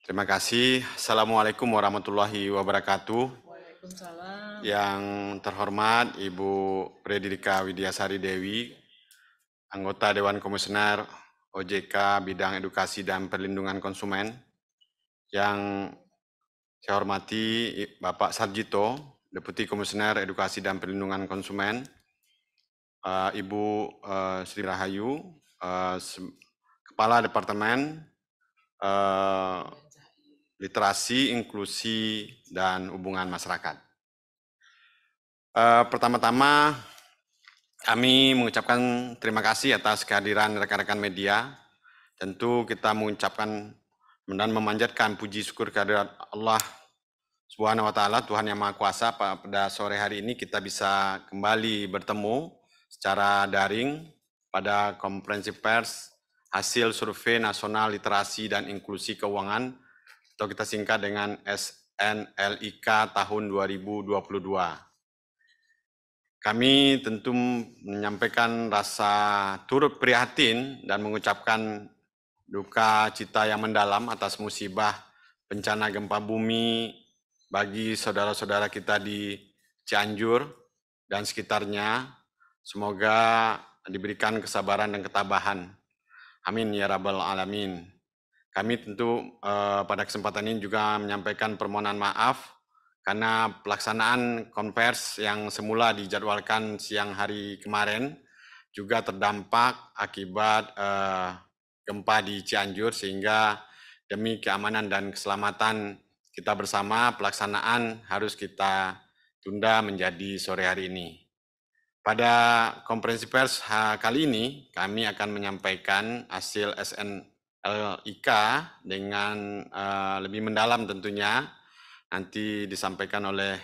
Terima kasih. Assalamualaikum warahmatullahi wabarakatuh. Waalaikumsalam. Yang terhormat Ibu Fredrika Widiasari Dewi, anggota Dewan Komisioner OJK Bidang Edukasi dan Perlindungan Konsumen. Yang saya hormati Bapak Sarjito, Deputi Komisioner Edukasi dan Perlindungan Konsumen. Ibu Sri Rahayu, Kepala Departemen Literasi, Inklusi, dan Hubungan Masyarakat. Pertama-tama, kami mengucapkan terima kasih atas kehadiran rekan-rekan media. Tentu kita mengucapkan dan memanjatkan puji syukur kehadirat Allah Subhanahu wa Ta'ala, Tuhan Yang Maha Kuasa. Pada sore hari ini kita bisa kembali bertemu secara daring pada konferensi pers hasil survei nasional literasi dan inklusi keuangan, atau kita singkat dengan SNLIK tahun 2022. Kami tentu menyampaikan rasa turut prihatin dan mengucapkan duka cita yang mendalam atas musibah bencana gempa bumi bagi saudara-saudara kita di Cianjur dan sekitarnya. Semoga diberikan kesabaran dan ketabahan. Amin ya rabbal alamin. Kami tentu pada kesempatan ini juga menyampaikan permohonan maaf karena pelaksanaan konversi yang semula dijadwalkan siang hari kemarin juga terdampak akibat gempa di Cianjur, sehingga demi keamanan dan keselamatan kita bersama, pelaksanaan harus kita tunda menjadi sore hari ini. Pada konferensi pers kali ini, kami akan menyampaikan hasil SNLIK dengan lebih mendalam tentunya. Nanti disampaikan oleh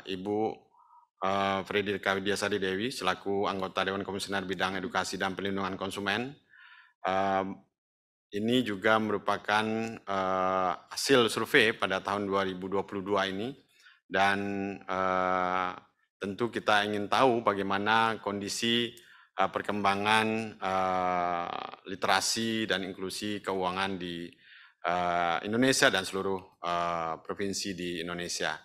Ibu Fredrika Widiasari Dewi selaku anggota Dewan Komisioner Bidang Edukasi dan Perlindungan Konsumen. Ini juga merupakan hasil survei pada tahun 2022 ini, dan tentu kita ingin tahu bagaimana kondisi perkembangan literasi dan inklusi keuangan di Indonesia dan seluruh provinsi di Indonesia.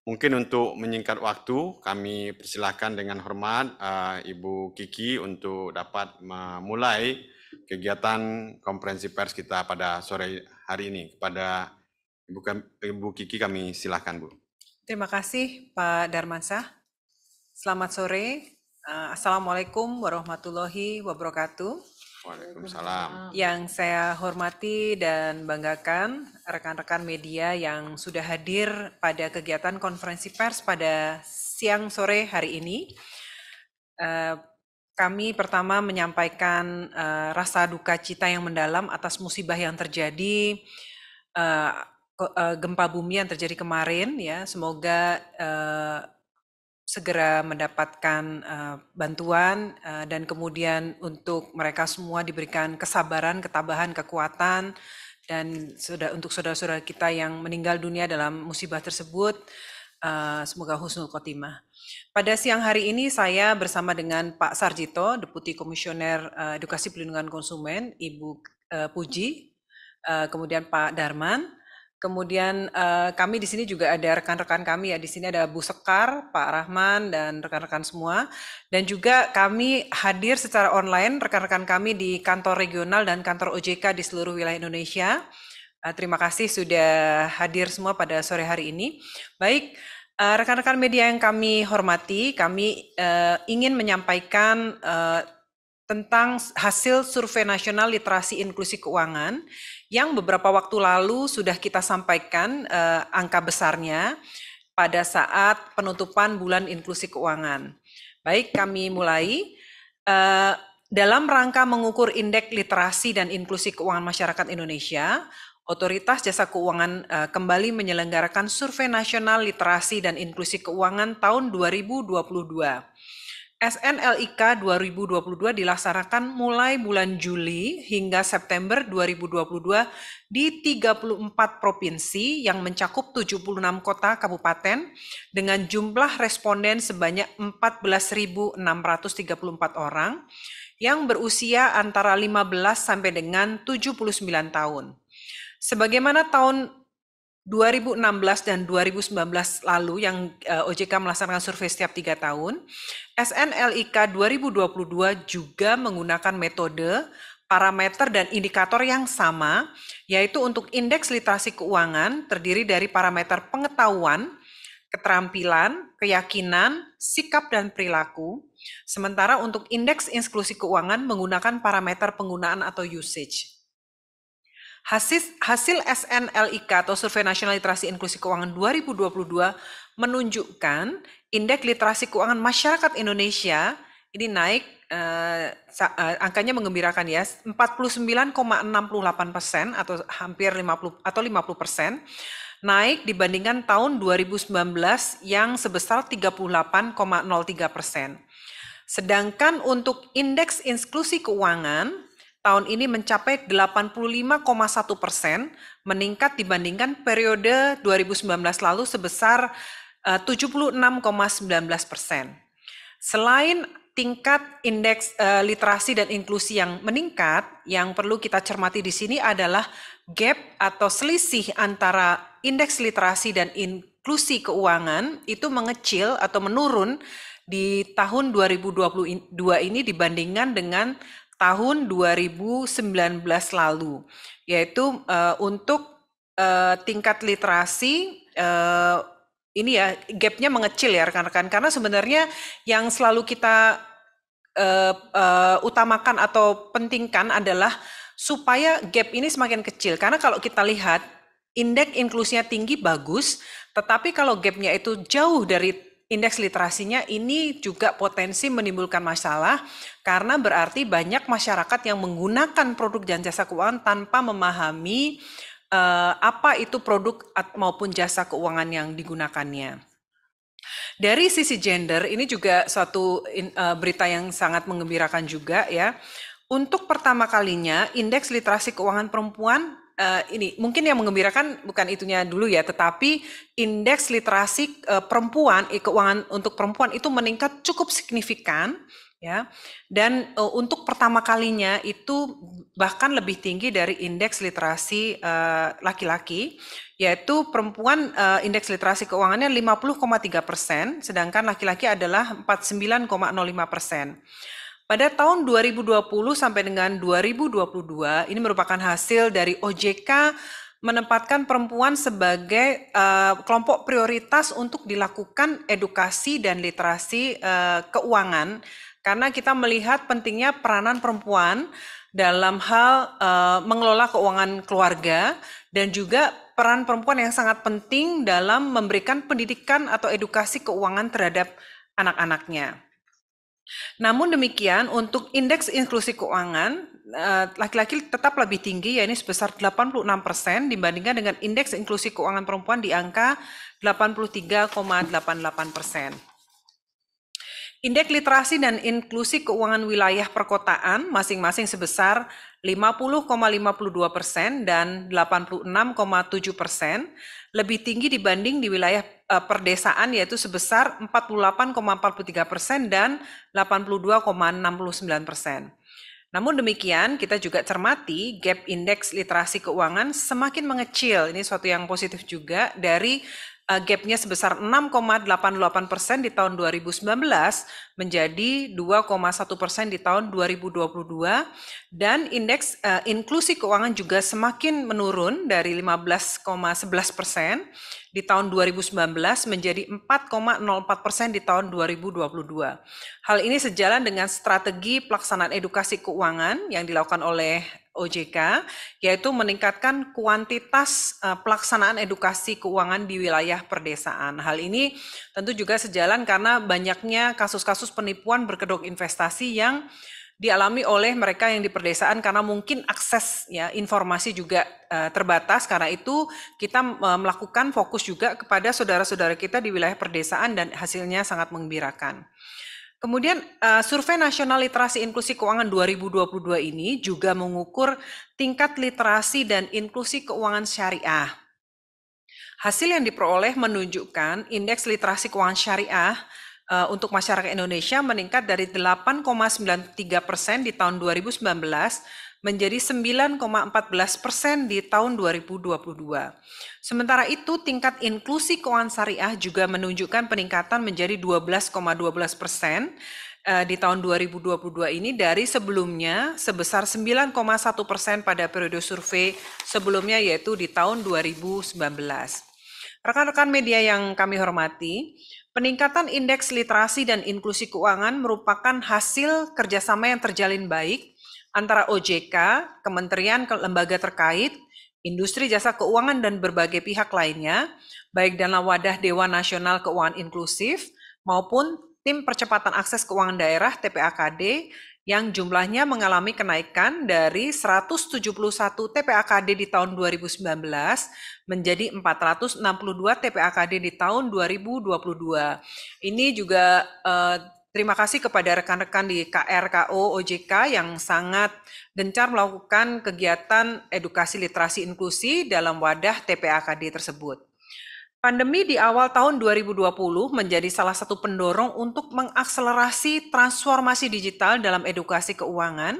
Mungkin untuk menyingkat waktu, kami persilahkan dengan hormat Ibu Kiki untuk dapat memulai kegiatan konferensi pers kita pada sore hari ini. Kepada Ibu Kiki kami silahkan, Bu. Terima kasih Pak Darmansyah. Selamat sore. Assalamualaikum warahmatullahi wabarakatuh. Waalaikumsalam. Yang saya hormati dan banggakan rekan-rekan media yang sudah hadir pada kegiatan konferensi pers pada siang sore hari ini. Kami pertama menyampaikan rasa duka cita yang mendalam atas musibah yang terjadi, gempa bumi yang terjadi kemarin, ya. Semoga segera mendapatkan bantuan dan kemudian untuk mereka semua diberikan kesabaran, ketabahan, kekuatan, dan untuk saudara-saudara kita yang meninggal dunia dalam musibah tersebut, semoga husnul khotimah. Pada siang hari ini saya bersama dengan Pak Sarjito, Deputi Komisioner Edukasi Perlindungan Konsumen, Ibu Puji, kemudian Pak Darman. Kemudian kami di sini juga ada rekan-rekan kami ya, di sini ada Bu Sekar, Pak Rahman, dan rekan-rekan semua. Dan juga kami hadir secara online, rekan-rekan kami di kantor regional dan kantor OJK di seluruh wilayah Indonesia. Terima kasih sudah hadir semua pada sore hari ini. Baik, rekan-rekan media yang kami hormati, kami ingin menyampaikan tentang hasil survei nasional literasi inklusi keuangan yang beberapa waktu lalu sudah kita sampaikan angka besarnya pada saat penutupan bulan inklusi keuangan. Baik, kami mulai. Dalam rangka mengukur indeks literasi dan inklusi keuangan masyarakat Indonesia, Otoritas Jasa Keuangan kembali menyelenggarakan survei nasional literasi dan inklusi keuangan tahun 2022. SNLIK 2022 dilaksanakan mulai bulan Juli hingga September 2022 di 34 provinsi yang mencakup 76 kota kabupaten dengan jumlah responden sebanyak 14.634 orang yang berusia antara 15 sampai dengan 79 tahun. Sebagaimana tahun 2016 dan 2019 lalu yang OJK melaksanakan survei setiap 3 tahun, SNLIK 2022 juga menggunakan metode, parameter, dan indikator yang sama, yaitu untuk indeks literasi keuangan terdiri dari parameter pengetahuan, keterampilan, keyakinan, sikap, dan perilaku. Sementara untuk indeks inklusi keuangan menggunakan parameter penggunaan atau usage. Hasil SNLIK atau Survei Nasional Literasi Inklusi Keuangan 2022 menunjukkan indeks literasi keuangan masyarakat Indonesia ini naik, angkanya menggembirakan ya, 49,68% atau hampir 50%, naik dibandingkan tahun 2019 yang sebesar 38,03%. Sedangkan untuk indeks inklusi keuangan tahun ini mencapai 85,1%, meningkat dibandingkan periode 2019 lalu sebesar 76,19%. Selain tingkat indeks literasi dan inklusi yang meningkat, yang perlu kita cermati di sini adalah gap atau selisih antara indeks literasi dan inklusi keuangan itu mengecil atau menurun di tahun 2022 ini dibandingkan dengan tahun 2019 lalu, yaitu untuk tingkat literasi ini ya gapnya mengecil ya rekan-rekan, karena sebenarnya yang selalu kita utamakan atau pentingkan adalah supaya gap ini semakin kecil, karena kalau kita lihat indeks inklusinya tinggi bagus, tetapi kalau gapnya itu jauh dari indeks literasinya, ini juga potensi menimbulkan masalah karena berarti banyak masyarakat yang menggunakan produk dan jasa keuangan tanpa memahami apa itu produk maupun jasa keuangan yang digunakannya. Dari sisi gender, ini juga suatu berita yang sangat menggembirakan juga ya. Untuk pertama kalinya indeks literasi keuangan perempuan ini mungkin yang menggembirakan bukan itunya dulu ya, tetapi indeks literasi perempuan keuangan untuk perempuan itu meningkat cukup signifikan ya, dan untuk pertama kalinya itu bahkan lebih tinggi dari indeks literasi laki-laki, yaitu perempuan indeks literasi keuangannya 50,3%, sedangkan laki-laki adalah 49,05%. Pada tahun 2020 sampai dengan 2022, ini merupakan hasil dari OJK menempatkan perempuan sebagai kelompok prioritas untuk dilakukan edukasi dan literasi keuangan, karena kita melihat pentingnya peranan perempuan dalam hal mengelola keuangan keluarga dan juga peran perempuan yang sangat penting dalam memberikan pendidikan atau edukasi keuangan terhadap anak-anaknya. Namun demikian, untuk indeks inklusi keuangan, laki-laki tetap lebih tinggi, yakni sebesar 86% dibandingkan dengan indeks inklusi keuangan perempuan di angka 83,88%. Indeks literasi dan inklusi keuangan wilayah perkotaan masing-masing sebesar 50,52% dan 86,7%, lebih tinggi dibanding di wilayah perdesaan yaitu sebesar 48,43% dan 82,69%. Namun demikian, kita juga cermati gap indeks literasi keuangan semakin mengecil. Ini suatu yang positif juga, dari gapnya sebesar 6,88% di tahun 2019 menjadi 2,1% di tahun 2022, dan indeks inklusi keuangan juga semakin menurun dari 15,11% di tahun 2019 menjadi 4,04% di tahun 2022. Hal ini sejalan dengan strategi pelaksanaan edukasi keuangan yang dilakukan oleh OJK, yaitu meningkatkan kuantitas pelaksanaan edukasi keuangan di wilayah perdesaan. Hal ini tentu juga sejalan karena banyaknya kasus-kasus penipuan berkedok investasi yang dialami oleh mereka yang di perdesaan, karena mungkin akses ya informasi juga terbatas. Karena itu kita melakukan fokus juga kepada saudara-saudara kita di wilayah perdesaan dan hasilnya sangat menggembirakan. Kemudian Survei Nasional Literasi Inklusi Keuangan 2022 ini juga mengukur tingkat literasi dan inklusi keuangan syariah. Hasil yang diperoleh menunjukkan indeks literasi keuangan syariah untuk masyarakat Indonesia meningkat dari 8,93% di tahun 2019 menjadi 9,14% di tahun 2022. Sementara itu, tingkat inklusi keuangan syariah juga menunjukkan peningkatan menjadi 12,12% di tahun 2022 ini dari sebelumnya sebesar 9,1% pada periode survei sebelumnya, yaitu di tahun 2019. Rekan-rekan media yang kami hormati, peningkatan indeks literasi dan inklusi keuangan merupakan hasil kerjasama yang terjalin baik antara OJK, kementerian, lembaga terkait, industri jasa keuangan, dan berbagai pihak lainnya, baik dalam wadah Dewan Nasional Keuangan Inklusif maupun Tim Percepatan Akses Keuangan Daerah (TPAKD) yang jumlahnya mengalami kenaikan dari 171 TPAKD di tahun 2019 menjadi 462 TPAKD di tahun 2022. Ini juga terima kasih kepada rekan-rekan di KRKO OJK yang sangat gencar melakukan kegiatan edukasi literasi inklusi dalam wadah TPAKD tersebut. Pandemi di awal tahun 2020 menjadi salah satu pendorong untuk mengakselerasi transformasi digital dalam edukasi keuangan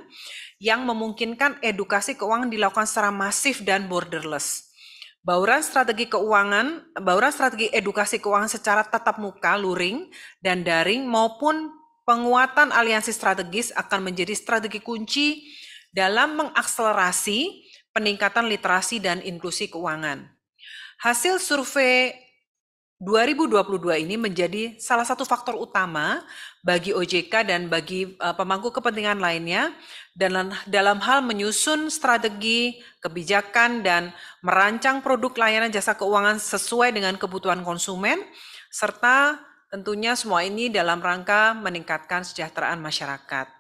yang memungkinkan edukasi keuangan dilakukan secara masif dan borderless. Bauran strategi edukasi keuangan secara tatap muka, luring, dan daring maupun penguatan aliansi strategis akan menjadi strategi kunci dalam mengakselerasi peningkatan literasi dan inklusi keuangan. Hasil survei 2022 ini menjadi salah satu faktor utama bagi OJK dan bagi pemangku kepentingan lainnya dalam hal menyusun strategi, kebijakan, dan merancang produk layanan jasa keuangan sesuai dengan kebutuhan konsumen, serta tentunya semua ini dalam rangka meningkatkan kesejahteraan masyarakat.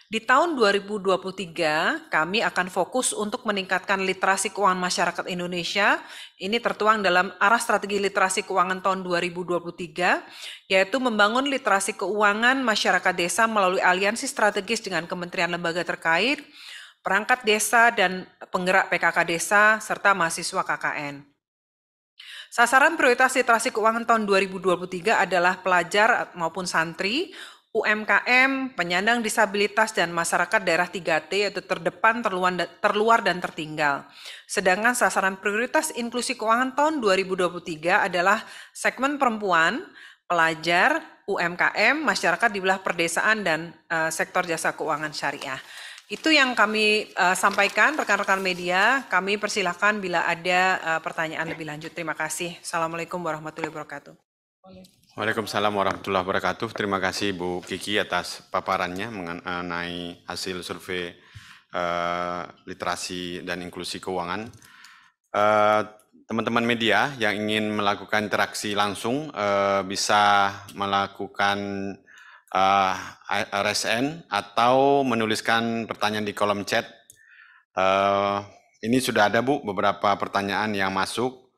Di tahun 2023, kami akan fokus untuk meningkatkan literasi keuangan masyarakat Indonesia. Ini tertuang dalam arah strategi literasi keuangan tahun 2023, yaitu membangun literasi keuangan masyarakat desa melalui aliansi strategis dengan kementerian lembaga terkait, perangkat desa dan penggerak PKK desa, serta mahasiswa KKN. Sasaran prioritas literasi keuangan tahun 2023 adalah pelajar maupun santri, UMKM, penyandang disabilitas, dan masyarakat daerah 3T, yaitu terdepan, terluar, dan tertinggal. Sedangkan sasaran prioritas inklusi keuangan tahun 2023 adalah segmen perempuan, pelajar, UMKM, masyarakat di wilayah perdesaan, dan sektor jasa keuangan syariah. Itu yang kami sampaikan, rekan-rekan media. Kami persilahkan bila ada pertanyaan lebih lanjut. Terima kasih. Assalamualaikum warahmatullahi wabarakatuh. Waalaikumsalam warahmatullahi wabarakatuh. Terima kasih Bu Kiki atas paparannya mengenai hasil survei literasi dan inklusi keuangan. Teman-teman media yang ingin melakukan interaksi langsung bisa melakukan RSN atau menuliskan pertanyaan di kolom chat. Ini sudah ada Bu beberapa pertanyaan yang masuk.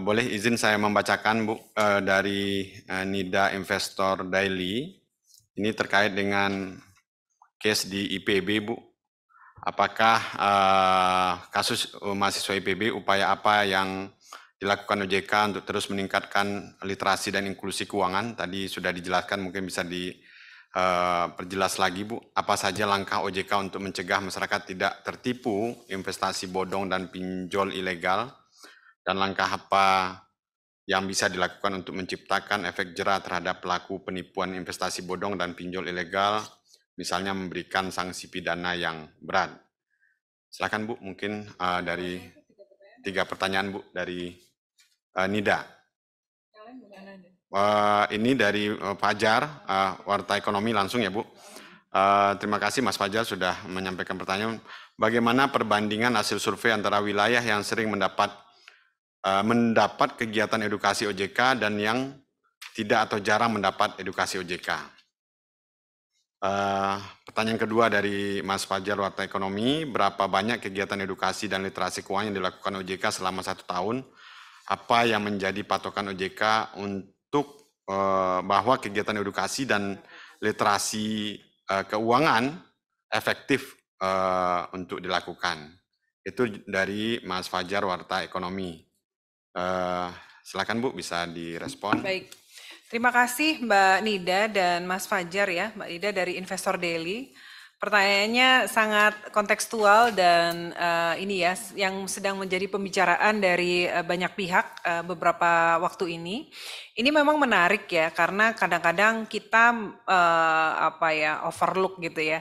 Boleh izin saya membacakan Bu dari Nida Investor Daily. Ini terkait dengan case di IPB Bu. Apakah kasus mahasiswa IPB upaya apa yang dilakukan OJK untuk terus meningkatkan literasi dan inklusi keuangan? Tadi sudah dijelaskan, mungkin bisa diperjelas lagi Bu. Apa saja langkah OJK untuk mencegah masyarakat tidak tertipu investasi bodong dan pinjol ilegal? Dan langkah apa yang bisa dilakukan untuk menciptakan efek jera terhadap pelaku penipuan investasi bodong dan pinjol ilegal, misalnya memberikan sanksi pidana yang berat? Silakan Bu, mungkin dari 3 pertanyaan Bu dari Nida. Ini dari Fajar, Warta Ekonomi langsung ya Bu. Terima kasih Mas Fajar sudah menyampaikan pertanyaan. Bagaimana perbandingan hasil survei antara wilayah yang sering mendapat kegiatan edukasi OJK dan yang tidak atau jarang mendapat edukasi OJK? Pertanyaan kedua dari Mas Fajar Warta Ekonomi, berapa banyak kegiatan edukasi dan literasi keuangan yang dilakukan OJK selama 1 tahun? Apa yang menjadi patokan OJK untuk bahwa kegiatan edukasi dan literasi keuangan efektif untuk dilakukan? Itu dari Mas Fajar Warta Ekonomi. Silakan Bu, bisa direspon. Baik, Terima kasih Mbak Nida dan Mas Fajar ya, Mbak Nida dari Investor Daily. Pertanyaannya sangat kontekstual dan ini ya yang sedang menjadi pembicaraan dari banyak pihak beberapa waktu ini. Ini memang menarik ya karena kadang-kadang kita apa ya overlook gitu ya.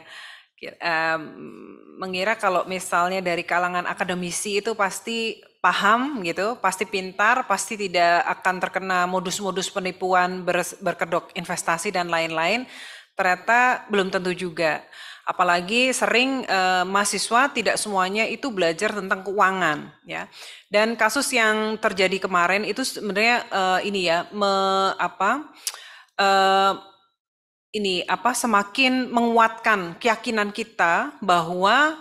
Mengira kalau misalnya dari kalangan akademisi itu pasti paham gitu, pasti pintar, pasti tidak akan terkena modus-modus penipuan berkedok investasi dan lain-lain. Ternyata belum tentu juga. Apalagi sering mahasiswa tidak semuanya itu belajar tentang keuangan ya. Dan kasus yang terjadi kemarin itu sebenarnya ini ya eh, semakin menguatkan keyakinan kita bahwa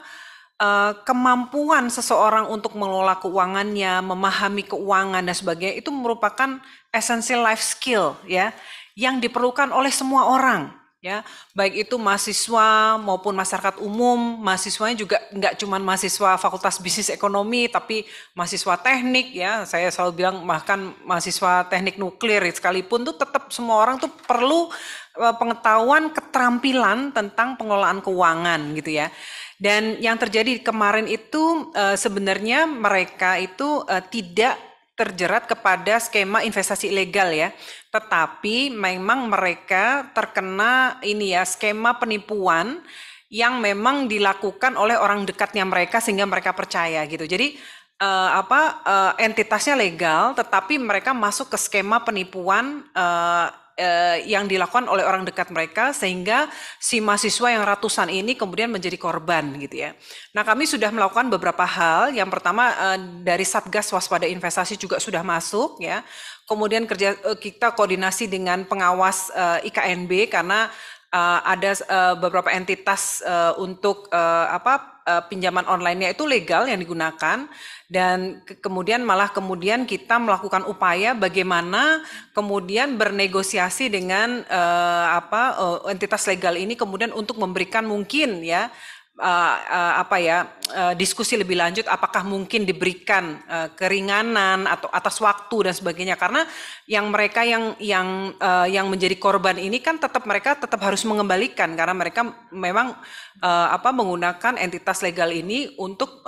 kemampuan seseorang untuk mengelola keuangannya, memahami keuangan dan sebagainya itu merupakan essential life skill ya yang diperlukan oleh semua orang ya, baik itu mahasiswa maupun masyarakat umum. Mahasiswanya juga nggak cuma mahasiswa Fakultas Bisnis Ekonomi, tapi mahasiswa teknik ya. Saya selalu bilang bahkan mahasiswa teknik nuklir sekalipun tuh tetap semua orang tuh perlu pengetahuan, keterampilan tentang pengelolaan keuangan gitu ya. Dan yang terjadi kemarin itu sebenarnya mereka itu tidak terjerat kepada skema investasi ilegal ya, tetapi memang mereka terkena ini ya skema penipuan yang memang dilakukan oleh orang dekatnya mereka sehingga mereka percaya gitu. Jadi entitasnya legal, tetapi mereka masuk ke skema penipuan yang dilakukan oleh orang dekat mereka sehingga si mahasiswa yang ratusan ini kemudian menjadi korban gitu ya. Nah, kami sudah melakukan beberapa hal. Yang pertama dari Satgas Waspada Investasi juga sudah masuk ya. Kemudian kita koordinasi dengan pengawas IKNB karena ada beberapa entitas untuk pinjaman online-nya itu legal yang digunakan, dan kemudian kita melakukan upaya bagaimana kemudian bernegosiasi dengan entitas legal ini kemudian untuk memberikan mungkin ya diskusi lebih lanjut apakah mungkin diberikan keringanan atau atas waktu dan sebagainya, karena mereka yang menjadi korban ini kan mereka tetap harus mengembalikan karena mereka memang menggunakan entitas legal ini untuk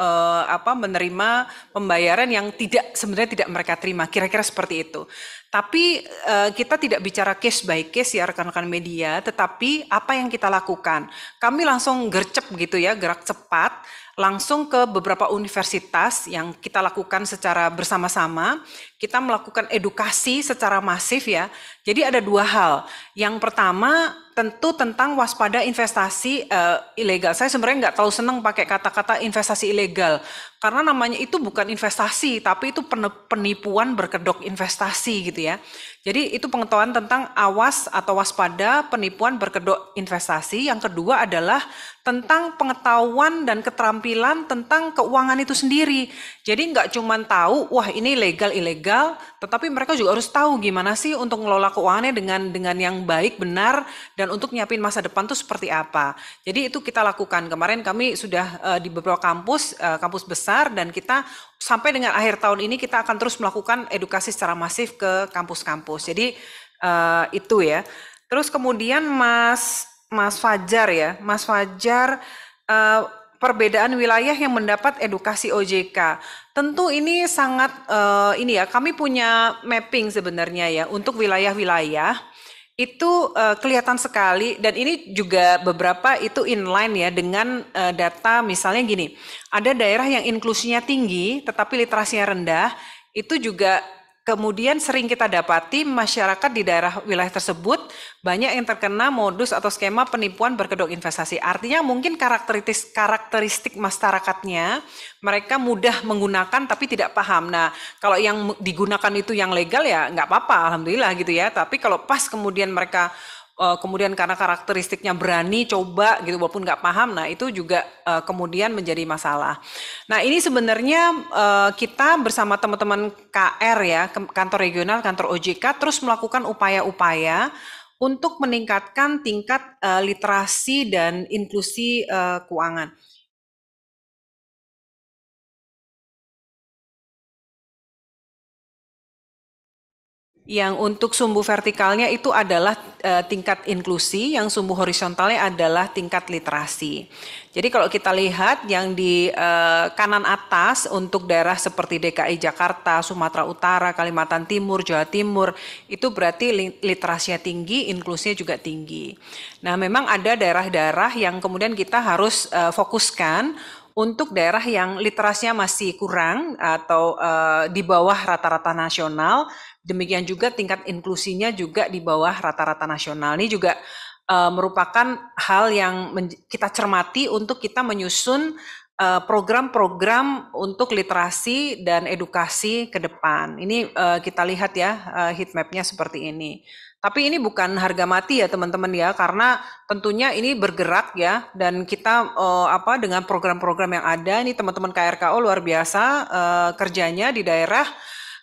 menerima pembayaran yang sebenarnya tidak mereka terima, kira-kira seperti itu. Tapi kita tidak bicara case by case ya rekan-rekan media, tetapi apa yang kita lakukan? Kami langsung gercep gitu ya, gerak cepat, langsung ke beberapa universitas yang kita lakukan secara bersama-sama. Kita melakukan edukasi secara masif ya. Jadi ada dua hal. Yang pertama tentu tentang waspada investasi ilegal. Saya sebenarnya nggak terlalu senang pakai kata-kata investasi ilegal, karena namanya itu bukan investasi, tapi itu penipuan berkedok investasi gitu ya. Jadi itu pengetahuan tentang awas atau waspada penipuan berkedok investasi. Yang kedua adalah tentang pengetahuan dan keterampilan tentang keuangan itu sendiri. Jadi nggak cuma tahu, wah ini legal ilegal, tetapi mereka juga harus tahu gimana sih untuk mengelola keuangannya dengan yang baik, benar, dan untuk nyiapin masa depan tuh seperti apa. Jadi itu kita lakukan. Kemarin kami sudah di beberapa kampus besar, dan kita sampai dengan akhir tahun ini kita akan terus melakukan edukasi secara masif ke kampus-kampus. Jadi itu ya. Terus kemudian Mas Fajar ya, Mas Fajar perbedaan wilayah yang mendapat edukasi OJK. Tentu ini sangat ini ya, kami punya mapping sebenarnya ya untuk wilayah-wilayah. Itu kelihatan sekali, dan ini juga beberapa itu inline ya dengan data. Misalnya gini, ada daerah yang inklusinya tinggi tetapi literasinya rendah, itu juga kemudian sering kita dapati masyarakat di daerah wilayah tersebut banyak yang terkena modus atau skema penipuan berkedok investasi. Artinya mungkin karakteristik masyarakatnya mereka mudah menggunakan tapi tidak paham. Nah, kalau yang digunakan itu yang legal ya nggak apa-apa, alhamdulillah gitu ya. Tapi kalau pas kemudian mereka kemudian karena karakteristiknya berani coba gitu walaupun nggak paham, nah itu juga kemudian menjadi masalah. Nah, ini sebenarnya kita bersama teman-teman KR ya, kantor regional, kantor OJK, terus melakukan upaya-upaya untuk meningkatkan tingkat literasi dan inklusi keuangan. Yang untuk sumbu vertikalnya itu adalah tingkat inklusi, yang sumbu horizontalnya adalah tingkat literasi. Jadi kalau kita lihat yang di kanan atas untuk daerah seperti DKI Jakarta, Sumatera Utara, Kalimantan Timur, Jawa Timur, itu berarti literasinya tinggi, inklusinya juga tinggi. Nah, memang ada daerah-daerah yang kemudian kita harus fokuskan untuk daerah yang literasinya masih kurang atau di bawah rata-rata nasional. Demikian juga tingkat inklusinya juga di bawah rata-rata nasional. Ini juga merupakan hal yang kita cermati untuk kita menyusun program-program untuk literasi dan edukasi ke depan. Ini kita lihat ya heat map-nya seperti ini. Tapi ini bukan harga mati ya teman-teman ya, karena tentunya ini bergerak ya, dan kita dengan program-program yang ada, ini teman-teman KRKO luar biasa kerjanya di daerah.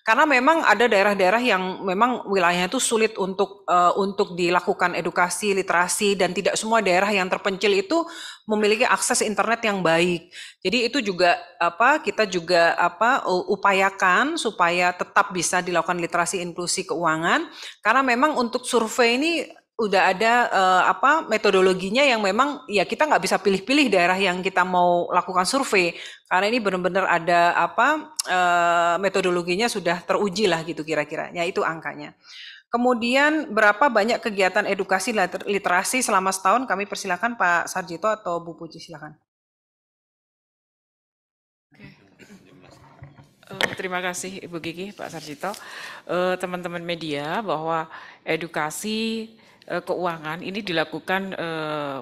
Karena memang ada daerah-daerah yang memang wilayahnya itu sulit untuk dilakukan edukasi, literasi, dan tidak semua daerah yang terpencil itu memiliki akses internet yang baik. Jadi itu juga kita juga upayakan supaya tetap bisa dilakukan literasi inklusi keuangan. Karena memang untuk survei ini udah ada metodologinya yang memang ya kita nggak bisa pilih-pilih daerah yang kita mau lakukan survei, karena ini benar-benar ada metodologinya sudah teruji lah gitu kira-kira. Ya itu angkanya. Kemudian berapa banyak kegiatan edukasi literasi selama setahun? Kami persilakan Pak Sarjito atau Bu Puji, silakan. Terima kasih Ibu Gigi, Pak Sarjito. Teman-teman media, bahwa edukasi keuangan ini dilakukan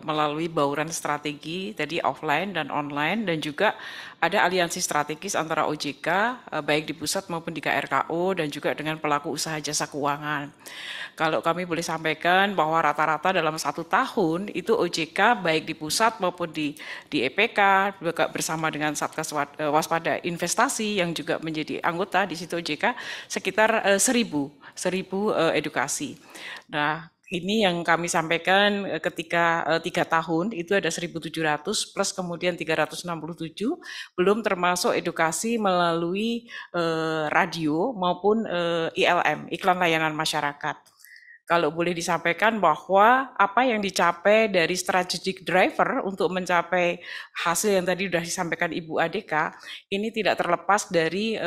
melalui bauran strategi tadi offline dan online, dan juga ada aliansi strategis antara OJK baik di pusat maupun di KRKO dan juga dengan pelaku usaha jasa keuangan. Kalau kami boleh sampaikan bahwa rata-rata dalam 1 tahun itu OJK baik di pusat maupun di EPK bersama dengan Satgas Waspada Investasi yang juga menjadi anggota di situ OJK sekitar 1.000 edukasi. Nah, ini yang kami sampaikan ketika 3 tahun itu ada 1.700 plus kemudian 367, belum termasuk edukasi melalui radio maupun ILM, iklan layanan masyarakat. Kalau boleh disampaikan bahwa apa yang dicapai dari strategic driver untuk mencapai hasil yang tadi sudah disampaikan Ibu Adeka, ini tidak terlepas dari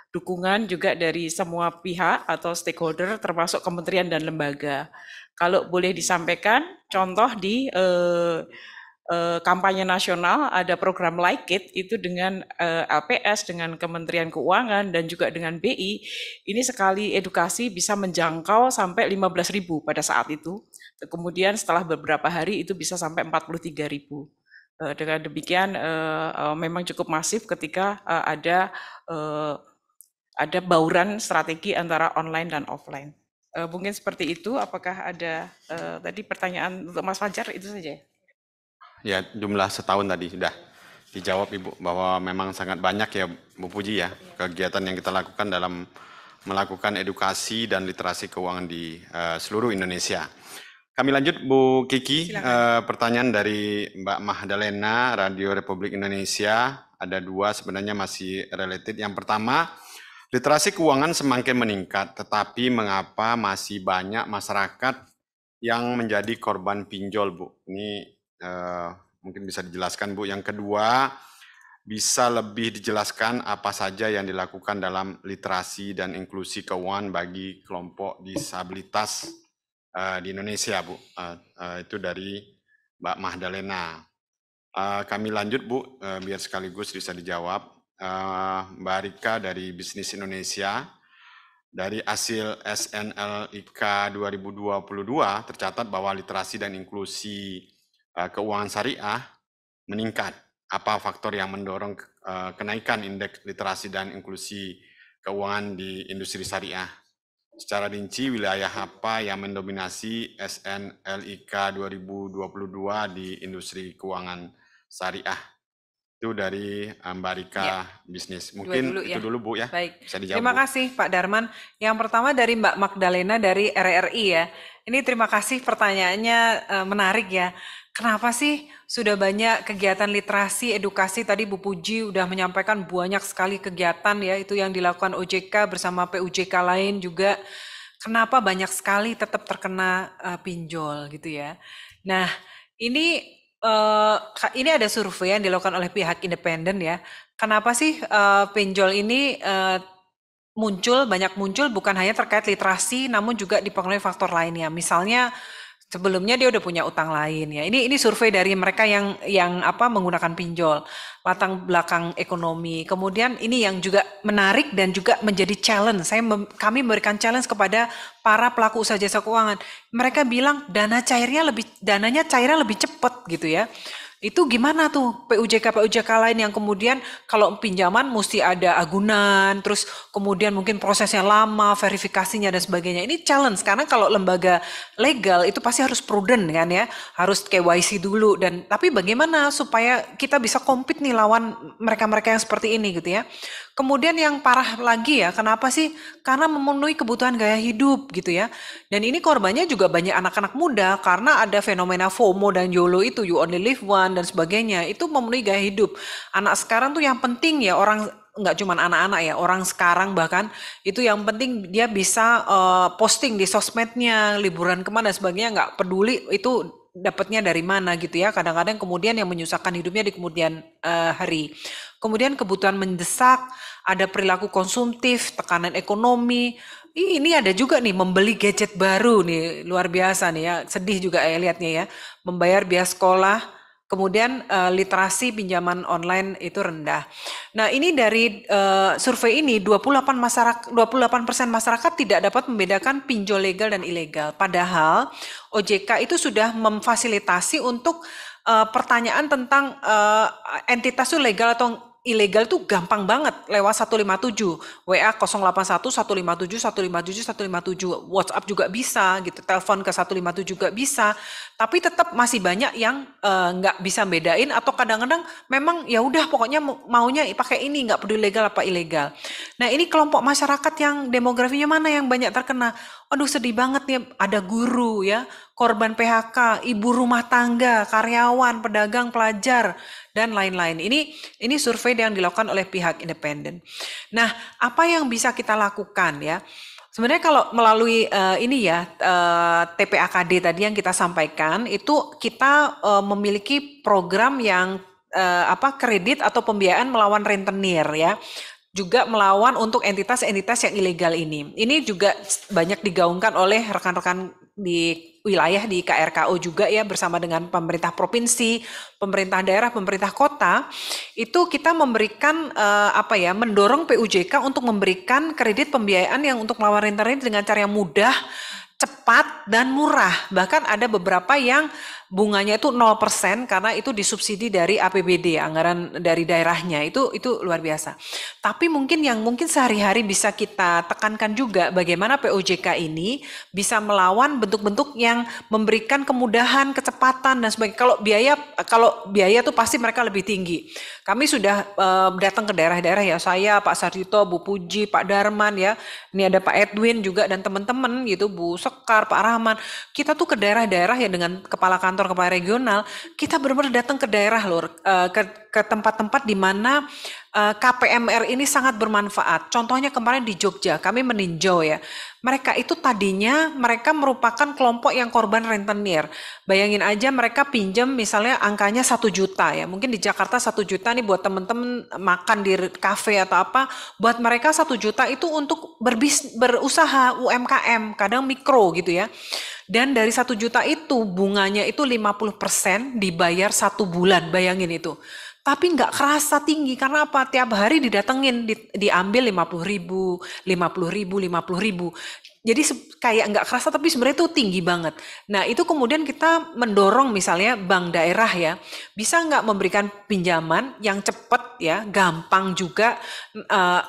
dukungan juga dari semua pihak atau stakeholder termasuk kementerian dan lembaga. Kalau boleh disampaikan, contoh di kampanye nasional ada program Like It itu dengan LPS, dengan Kementerian Keuangan dan juga dengan BI. Ini sekali edukasi bisa menjangkau sampai 15.000 pada saat itu. Kemudian setelah beberapa hari itu bisa sampai 43.000. Dengan demikian memang cukup masif ketika ada bauran strategi antara online dan offline. Mungkin seperti itu. Apakah ada tadi pertanyaan untuk Mas Fajar? Itu saja. Ya, jumlah setahun tadi sudah dijawab Ibu, bahwa memang sangat banyak ya Bu Puji ya kegiatan yang kita lakukan dalam melakukan edukasi dan literasi keuangan di seluruh Indonesia. Kami lanjut Bu Kiki, pertanyaan dari Mbak Mahdalena, Radio Republik Indonesia. Ada 2 sebenarnya masih related. Yang pertama, literasi keuangan semakin meningkat, tetapi mengapa masih banyak masyarakat yang menjadi korban pinjol, Bu? Ini mungkin bisa dijelaskan, Bu. Yang kedua, bisa lebih dijelaskan apa saja yang dilakukan dalam literasi dan inklusi keuangan bagi kelompok disabilitas di Indonesia, Bu. Itu dari Mbak Mahdalena. Kami lanjut, Bu, biar sekaligus bisa dijawab. Mbak Rika dari Bisnis Indonesia. Dari hasil SNLIK 2022 tercatat bahwa literasi dan inklusi keuangan syariah meningkat. Apa faktor yang mendorong kenaikan indeks literasi dan inklusi keuangan di industri syariah? Secara rinci, wilayah apa yang mendominasi SNLIK 2022 di industri keuangan syariah? Itu dari Mbak Rika ya. Bisnis. Mungkin dulu, itu ya. Dulu Bu ya. Baik. Bisa dijawab, terima Bu. kasih Pak Darman. Yang pertama dari Mbak Magdalena dari RRI ya. Ini terima kasih, pertanyaannya menarik ya. Kenapa sih sudah banyak kegiatan literasi, edukasi? Tadi Bu Puji udah menyampaikan banyak sekali kegiatan ya, itu yang dilakukan OJK bersama PUJK lain juga. kenapa banyak sekali tetap terkena pinjol gitu ya. Nah, ini ini ada survei yang dilakukan oleh pihak independen ya. Kenapa sih pinjol ini banyak muncul bukan hanya terkait literasi, namun juga dipengaruhi faktor lainnya. Misalnya sebelumnya dia udah punya utang lain ya. Ini survei dari mereka yang menggunakan pinjol, latar belakang ekonomi. Kemudian ini yang juga menarik dan juga menjadi challenge. Kami memberikan challenge kepada para pelaku usaha jasa keuangan. Mereka bilang dananya cairnya lebih cepat gitu ya. Itu gimana tuh PUJK lain yang kemudian kalau pinjaman mesti ada agunan, terus kemudian mungkin prosesnya lama, verifikasinya dan sebagainya. Ini challenge karena kalau lembaga legal itu pasti harus prudent kan ya, harus KYC dulu tapi bagaimana supaya kita bisa compete nih lawan mereka-mereka yang seperti ini gitu ya. Kemudian yang parah lagi ya, kenapa sih? Karena memenuhi kebutuhan gaya hidup gitu ya. Dan ini korbannya juga banyak anak-anak muda karena ada fenomena FOMO dan YOLO itu, you only live one dan sebagainya. Itu memenuhi gaya hidup. Anak sekarang tuh yang penting ya orang nggak cuma anak-anak ya, orang sekarang bahkan itu yang penting dia bisa posting di sosmednya, liburan kemana dan sebagainya, nggak peduli itu dapatnya dari mana gitu ya. Kadang-kadang kemudian yang menyusahkan hidupnya di kemudian hari. Kemudian kebutuhan mendesak, ada perilaku konsumtif, tekanan ekonomi. Ini ada juga nih membeli gadget baru nih, luar biasa nih ya. Sedih juga ya lihatnya ya. Membayar biaya sekolah, kemudian literasi pinjaman online itu rendah. Nah, ini dari survei ini 28% masyarakat tidak dapat membedakan pinjol legal dan ilegal. Padahal OJK itu sudah memfasilitasi untuk pertanyaan tentang entitas itu legal atau ilegal tuh gampang banget lewat 157, WA 081 157 157 157, WhatsApp juga bisa gitu, telepon ke 157 juga bisa, tapi tetap masih banyak yang nggak bisa bedain atau kadang-kadang memang ya udah pokoknya maunya pakai ini, nggak peduli legal apa ilegal. Nah, ini kelompok masyarakat yang demografinya mana yang banyak terkena? Aduh, sedih banget nih, ada guru ya, korban PHK, ibu rumah tangga, karyawan, pedagang, pelajar, dan lain-lain. Ini survei yang dilakukan oleh pihak independen. Nah, apa yang bisa kita lakukan ya? Sebenarnya kalau melalui TPAKD tadi yang kita sampaikan, itu kita memiliki program yang kredit atau pembiayaan melawan rentenir ya. Juga melawan untuk entitas-entitas yang ilegal ini. Ini juga banyak digaungkan oleh rekan-rekan di wilayah di KRKO juga ya, bersama dengan pemerintah provinsi, pemerintah daerah, pemerintah kota. Itu kita memberikan mendorong PUJK untuk memberikan kredit pembiayaan yang untuk melawan rentenir dengan cara yang mudah, cepat dan murah. Bahkan ada beberapa yang bunganya itu 0% karena itu disubsidi dari APBD, anggaran dari daerahnya. Itu luar biasa. Tapi mungkin sehari-hari bisa kita tekankan juga bagaimana POJK ini bisa melawan bentuk-bentuk yang memberikan kemudahan, kecepatan dan sebagainya. Kalau biaya tuh pasti mereka lebih tinggi. Kami sudah datang ke daerah-daerah ya, saya, Pak Sarjito, Bu Puji, Pak Darman ya. Ini ada Pak Edwin juga dan teman-teman gitu, Bu Sekar, Pak Rahman. Kita tuh ke daerah-daerah ya dengan kepala kepala regional, kita benar-benar datang ke daerah loh, ke tempat-tempat di mana KPMR ini sangat bermanfaat. Contohnya kemarin di Jogja, kami meninjau ya. Mereka itu tadinya mereka merupakan kelompok yang korban rentenir. Bayangin aja mereka pinjam misalnya angkanya 1 juta ya. Mungkin di Jakarta 1 juta nih buat teman-teman makan di kafe atau apa. Buat mereka 1 juta itu untuk berusaha UMKM, kadang mikro gitu ya. Dan dari 1 juta itu bunganya itu 50% dibayar 1 bulan, bayangin itu. Tapi nggak kerasa tinggi, karena apa? Tiap hari didatengin, diambil 50.000, 50.000, 50.000. Jadi kayak nggak kerasa tapi sebenarnya itu tinggi banget. Nah itu kemudian kita mendorong misalnya bank daerah ya, bisa nggak memberikan pinjaman yang cepat ya, gampang juga.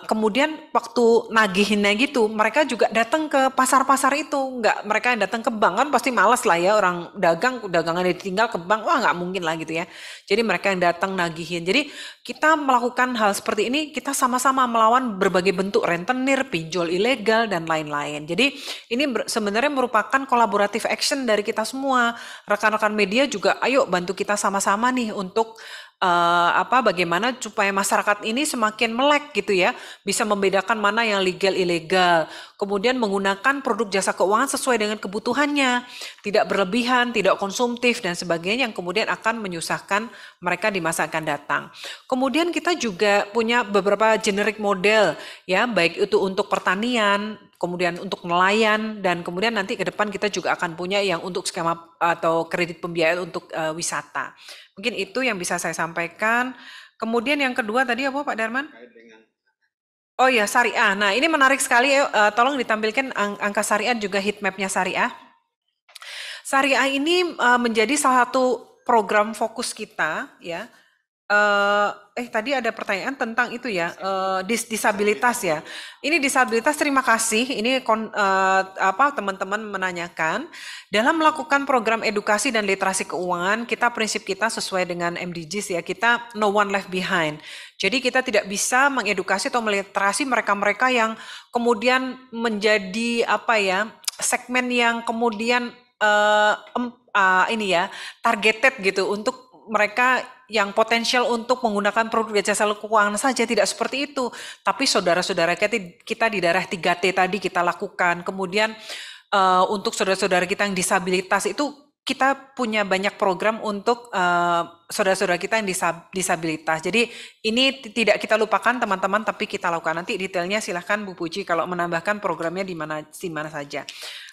Kemudian waktu nagihinnya gitu, mereka juga datang ke pasar-pasar itu, nggak mereka yang datang ke bank, kan pasti malas lah ya, orang dagangan ditinggal ke bank, wah nggak mungkin lah gitu ya. Jadi mereka yang datang nagihin. Jadi kita melakukan hal seperti ini, kita sama-sama melawan berbagai bentuk rentenir, pinjol ilegal dan lain-lain. Jadi ini sebenarnya merupakan collaborative action dari kita semua. Rekan-rekan media juga ayo bantu kita sama-sama nih untuk bagaimana supaya masyarakat ini semakin melek gitu ya, bisa membedakan mana yang legal ilegal, kemudian menggunakan produk jasa keuangan sesuai dengan kebutuhannya, tidak berlebihan, tidak konsumtif dan sebagainya yang kemudian akan menyusahkan mereka di masa akan datang. Kemudian kita juga punya beberapa generic model ya, baik itu untuk pertanian, kemudian untuk nelayan, dan kemudian nanti ke depan kita juga akan punya yang untuk skema atau kredit pembiayaan untuk wisata. Mungkin itu yang bisa saya sampaikan. Kemudian yang kedua tadi apa Pak Darman? Oh ya, syariah. Nah ini menarik sekali, tolong ditampilkan angka syariah juga heat mapnya syariah. Syariah ini menjadi salah satu program fokus kita ya. Tadi ada pertanyaan tentang itu ya, disabilitas ya. Ini disabilitas, terima kasih. Ini teman-teman menanyakan. Dalam melakukan program edukasi dan literasi keuangan, prinsip kita sesuai dengan MDGs ya, kita no one left behind. Jadi kita tidak bisa mengedukasi atau meliterasi mereka-mereka yang kemudian menjadi segmen yang kemudian targeted gitu untuk mereka yang potensial untuk menggunakan produk jasa keuangan saja, tidak seperti itu. Tapi saudara-saudara kita di daerah 3T tadi kita lakukan. Kemudian untuk saudara-saudara kita yang disabilitas itu kita punya banyak program untuk saudara-saudara kita yang disabilitas. Jadi ini tidak kita lupakan teman-teman, tapi kita lakukan. Nanti detailnya silahkan Bu Puji kalau menambahkan programnya di mana saja.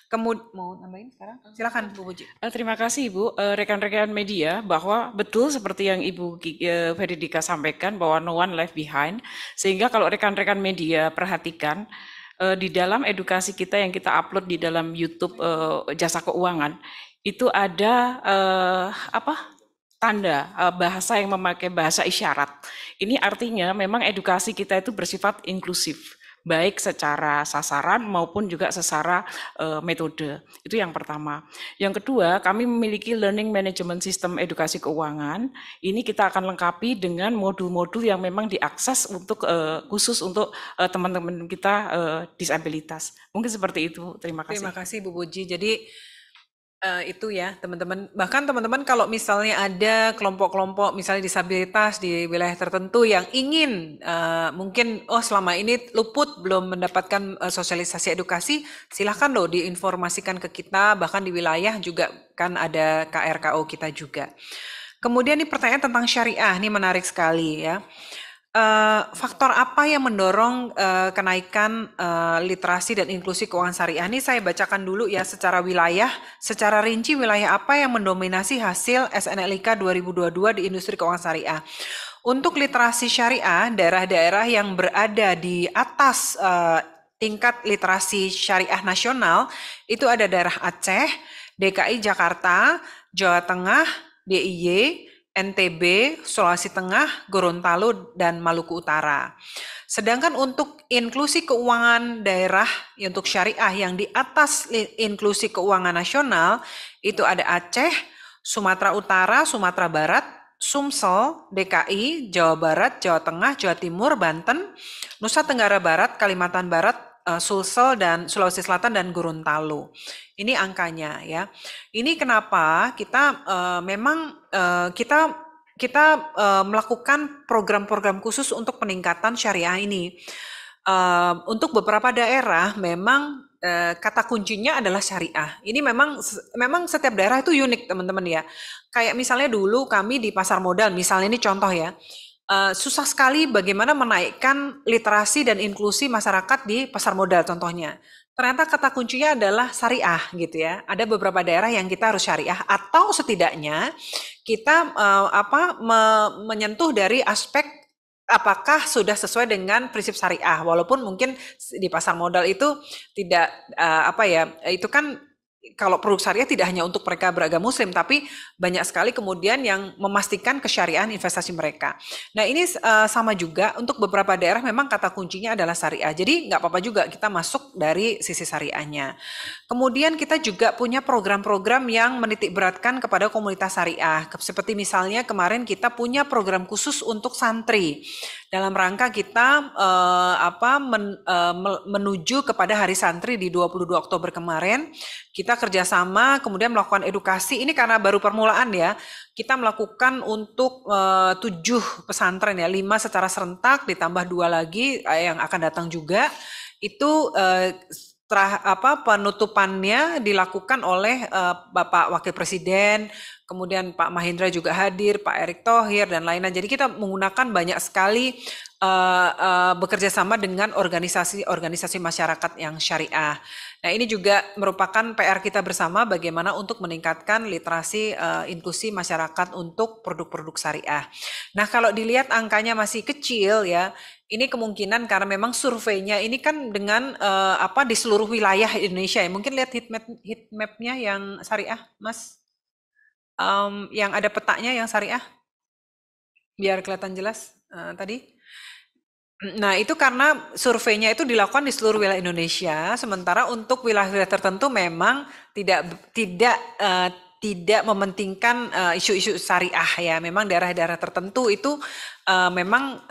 Kemudian mau nambahin sekarang? Silakan Bu Puji. Terima kasih Ibu, rekan-rekan media, bahwa betul seperti yang Ibu Veridika sampaikan bahwa no one left behind, sehingga kalau rekan-rekan media perhatikan di dalam edukasi kita yang kita upload di dalam YouTube jasa keuangan itu ada tanda bahasa yang memakai bahasa isyarat. Ini artinya memang edukasi kita itu bersifat inklusif, baik secara sasaran maupun juga secara metode. Itu yang pertama. Yang kedua, kami memiliki learning management system edukasi keuangan. Ini kita akan lengkapi dengan modul-modul yang memang diakses untuk khusus untuk teman-teman kita disabilitas. Mungkin seperti itu. Terima kasih. Terima kasih Bu Puji. Jadi itu ya teman-teman, bahkan teman-teman kalau misalnya ada kelompok-kelompok misalnya disabilitas di wilayah tertentu yang ingin mungkin selama ini luput belum mendapatkan sosialisasi edukasi, silahkan loh diinformasikan ke kita, bahkan di wilayah juga kan ada KRKO kita juga. Kemudian ini pertanyaan tentang syariah, ini menarik sekali ya. Faktor apa yang mendorong kenaikan literasi dan inklusi keuangan syariah? Ini saya bacakan dulu ya secara wilayah, secara rinci wilayah apa yang mendominasi hasil SNLIK 2022 di industri keuangan syariah. Untuk literasi syariah, daerah-daerah yang berada di atas tingkat literasi syariah nasional itu ada daerah Aceh, DKI Jakarta, Jawa Tengah, DIY, NTB, Sulawesi Tengah, Gorontalo, dan Maluku Utara. Sedangkan untuk inklusi keuangan daerah untuk syariah yang di atas inklusi keuangan nasional itu ada Aceh, Sumatera Utara, Sumatera Barat, Sumsel, DKI, Jawa Barat, Jawa Tengah, Jawa Timur, Banten, Nusa Tenggara Barat, Kalimantan Barat, Sulsel dan Sulawesi Selatan dan Gorontalo. Ini angkanya ya. Ini kenapa kita kita melakukan program-program khusus untuk peningkatan syariah ini. Untuk beberapa daerah memang kata kuncinya adalah syariah. Ini memang setiap daerah itu unik teman-teman ya. Kayak misalnya dulu kami di pasar modal, misalnya ini contoh ya. Susah sekali bagaimana menaikkan literasi dan inklusi masyarakat di pasar modal contohnya. Ternyata kata kuncinya adalah syariah gitu ya. Ada beberapa daerah yang kita harus syariah atau setidaknya kita menyentuh dari aspek apakah sudah sesuai dengan prinsip syariah. Walaupun mungkin di pasar modal itu tidak itu kan kalau produk syariah tidak hanya untuk mereka beragama muslim, tapi banyak sekali kemudian yang memastikan kesyariahan investasi mereka. Nah ini sama juga untuk beberapa daerah memang kata kuncinya adalah syariah. Jadi nggak apa-apa juga kita masuk dari sisi syariahnya. Kemudian kita juga punya program-program yang menitik beratkan kepada komunitas syariah. Seperti misalnya kemarin kita punya program khusus untuk santri. dalam rangka kita menuju kepada Hari Santri di 22 Oktober kemarin. Kita kerjasama kemudian melakukan edukasi, ini karena baru permulaan ya, kita melakukan untuk 7 pesantren ya, 5 secara serentak ditambah 2 lagi yang akan datang juga. Itu penutupannya dilakukan oleh Bapak Wakil Presiden, kemudian Pak Mahendra juga hadir, Pak Erick Thohir dan lainnya. Jadi kita menggunakan banyak sekali bekerja sama dengan organisasi-organisasi masyarakat yang syariah. Nah, ini juga merupakan PR kita bersama bagaimana untuk meningkatkan literasi inklusi masyarakat untuk produk-produk syariah. Nah, kalau dilihat angkanya masih kecil ya, ini kemungkinan karena memang surveinya ini kan dengan di seluruh wilayah Indonesia ya. Mungkin lihat heat map-nya yang syariah, Mas. Yang ada petanya yang syariah. Biar kelihatan jelas tadi. Nah, itu karena surveinya itu dilakukan di seluruh wilayah Indonesia, sementara untuk wilayah-wilayah tertentu memang tidak mementingkan isu-isu syariah ya. Memang daerah-daerah tertentu itu memang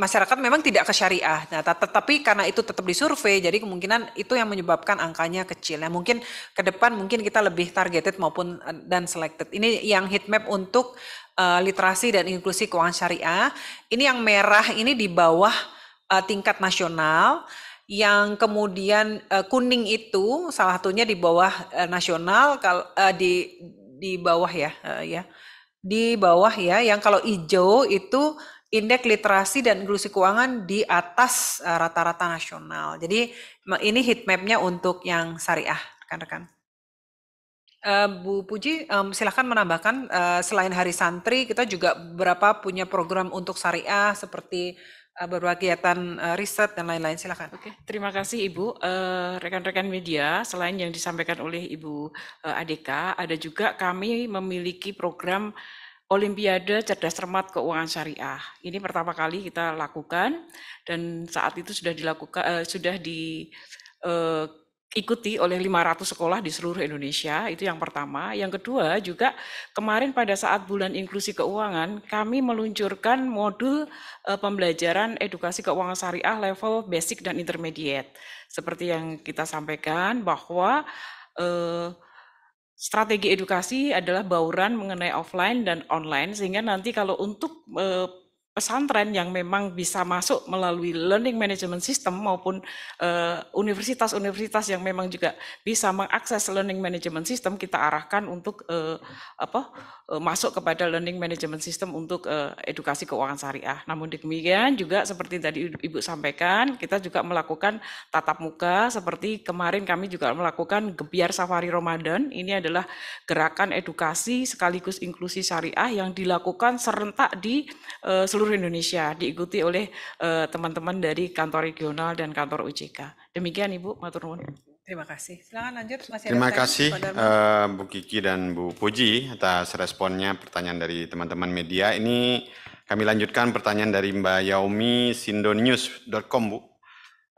masyarakat memang tidak ke syariah. Nah, tetapi karena itu tetap disurvei, jadi kemungkinan itu yang menyebabkan angkanya kecil. Nah, mungkin ke depan mungkin kita lebih targeted maupun dan selected. Ini yang heat map untuk literasi dan inklusi keuangan syariah. Ini yang merah ini di bawah tingkat nasional. Yang kemudian kuning itu salah satunya di bawah nasional, di bawah ya, di bawah ya. Yang kalau hijau itu indeks literasi dan inklusi keuangan di atas rata-rata nasional. Jadi ini heat map-nya untuk yang syariah, rekan-rekan. Bu Puji, silahkan menambahkan selain Hari Santri, kita juga beberapa punya program untuk syariah seperti berbagai kegiatan riset dan lain-lain. Silakan. Oke, terima kasih Ibu. Rekan-rekan media, selain yang disampaikan oleh Ibu Adeka, ada juga kami memiliki program Olimpiade Cerdas Cermat Keuangan Syariah. Ini pertama kali kita lakukan dan saat itu sudah dilakukan, diikuti oleh 500 sekolah di seluruh Indonesia. Itu yang pertama. Yang kedua juga kemarin pada saat bulan inklusi keuangan, kami meluncurkan modul pembelajaran edukasi keuangan syariah level basic dan intermediate. Seperti yang kita sampaikan bahwa strategi edukasi adalah bauran mengenai offline dan online, sehingga nanti kalau untuk pesantren yang memang bisa masuk melalui learning management system maupun universitas-universitas yang memang juga bisa mengakses learning management system, kita arahkan untuk masuk kepada learning management system untuk edukasi keuangan syariah. Namun demikian juga seperti tadi Ibu sampaikan, kita juga melakukan tatap muka seperti kemarin kami juga melakukan Gebiar Safari Ramadan. Ini adalah gerakan edukasi sekaligus inklusi syariah yang dilakukan serentak di seluruh Indonesia, diikuti oleh teman-teman dari kantor regional dan kantor OJK. Demikian Ibu, matur nuwun. Terima kasih. Silakan lanjut. Terima kasih Bu Kiki dan Bu Puji atas responnya pertanyaan dari teman-teman media. Ini kami lanjutkan pertanyaan dari Mbak Yaomi sindonews.com, Bu.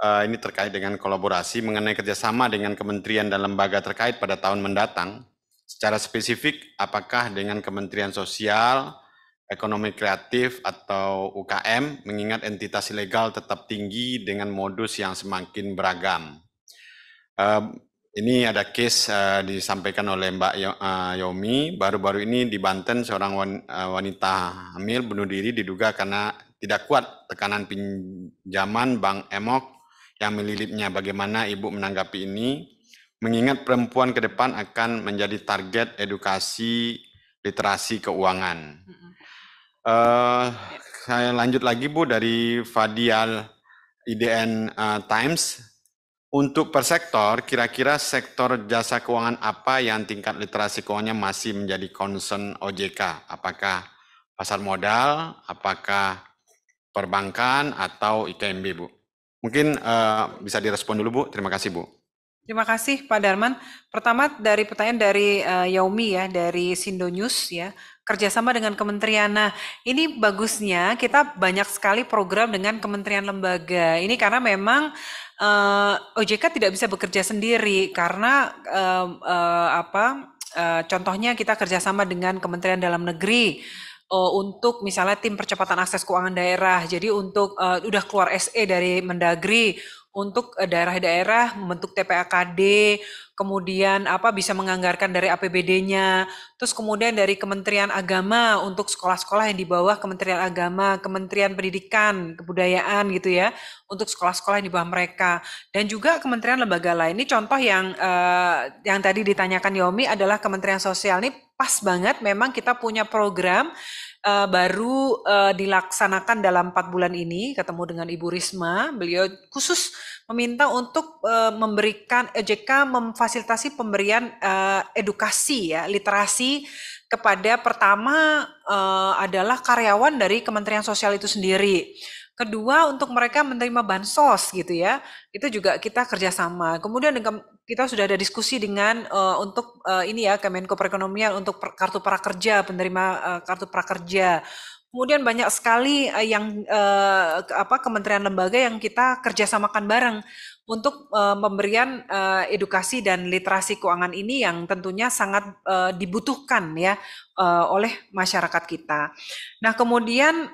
Ini terkait dengan kolaborasi mengenai kerjasama dengan kementerian dan lembaga terkait pada tahun mendatang. Secara spesifik, apakah dengan Kementerian Sosial, Ekonomi Kreatif atau UKM, mengingat entitas ilegal tetap tinggi dengan modus yang semakin beragam. Ini ada case disampaikan oleh Mbak Yomi, baru-baru ini di Banten seorang wanita hamil bunuh diri diduga karena tidak kuat tekanan pinjaman Bank Emok yang melilitnya. Bagaimana Ibu menanggapi ini? Mengingat perempuan ke depan akan menjadi target edukasi literasi keuangan. Saya lanjut lagi Bu dari Fadial IDN Times. Untuk per sektor, kira-kira sektor jasa keuangan apa yang tingkat literasi keuangannya masih menjadi concern OJK? Apakah pasar modal, apakah perbankan atau IKMB, Bu? Mungkin bisa direspon dulu, Bu. Terima kasih, Bu. Terima kasih Pak Darman. Pertama dari pertanyaan dari Yaomi ya, dari Sindo News ya, kerjasama dengan kementerian. Nah, ini bagusnya kita banyak sekali program dengan kementerian lembaga. Ini karena memang OJK tidak bisa bekerja sendiri karena contohnya kita kerjasama dengan Kementerian Dalam Negeri untuk misalnya tim percepatan akses keuangan daerah. Jadi untuk udah keluar SE dari Mendagri untuk daerah-daerah membentuk TPAKD, kemudian bisa menganggarkan dari APBD-nya, terus kemudian dari Kementerian Agama untuk sekolah-sekolah yang di bawah Kementerian Agama, Kementerian Pendidikan, Kebudayaan gitu ya, untuk sekolah-sekolah yang di bawah mereka, dan juga kementerian lembaga lain. Ini contoh yang tadi ditanyakan Yomi adalah Kementerian Sosial. Ini pas banget, memang kita punya program baru dilaksanakan dalam 4 bulan ini, ketemu dengan Ibu Risma, beliau khusus meminta untuk memberikan OJK memfasilitasi pemberian edukasi ya, literasi kepada pertama adalah karyawan dari Kementerian Sosial itu sendiri. Kedua, untuk mereka menerima bansos gitu ya, itu juga kita kerjasama. Kemudian kita sudah ada diskusi dengan untuk ini ya, Kemenko Perekonomian untuk kartu prakerja, penerima kartu prakerja. Kemudian banyak sekali yang kementerian lembaga yang kita kerjasamakan bareng untuk pemberian edukasi dan literasi keuangan ini yang tentunya sangat dibutuhkan ya oleh masyarakat kita. Nah, kemudian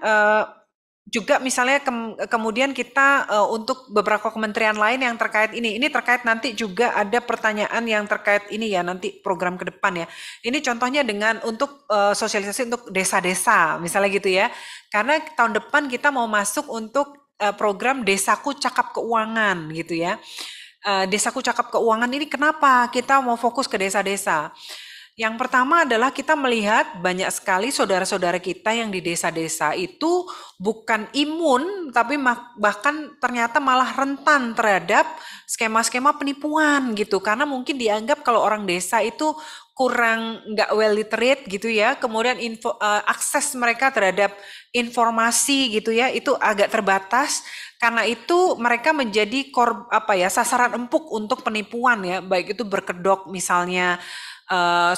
juga misalnya kemudian kita untuk beberapa kementerian lain yang terkait ini terkait nanti juga ada pertanyaan yang terkait ini ya, nanti program ke depan ya. Ini contohnya dengan untuk sosialisasi untuk desa-desa misalnya gitu ya. Karena tahun depan kita mau masuk untuk program Desaku Cakap Keuangan gitu ya. Desaku Cakap Keuangan ini kenapa kita mau fokus ke desa-desa? Yang pertama adalah kita melihat banyak sekali saudara-saudara kita yang di desa-desa itu bukan imun, tapi bahkan ternyata malah rentan terhadap skema-skema penipuan gitu. Karena mungkin dianggap kalau orang desa itu kurang nggak well literate gitu ya, kemudian akses mereka terhadap informasi gitu ya, itu agak terbatas. Karena itu mereka menjadi sasaran empuk untuk penipuan ya, baik itu berkedok misalnya,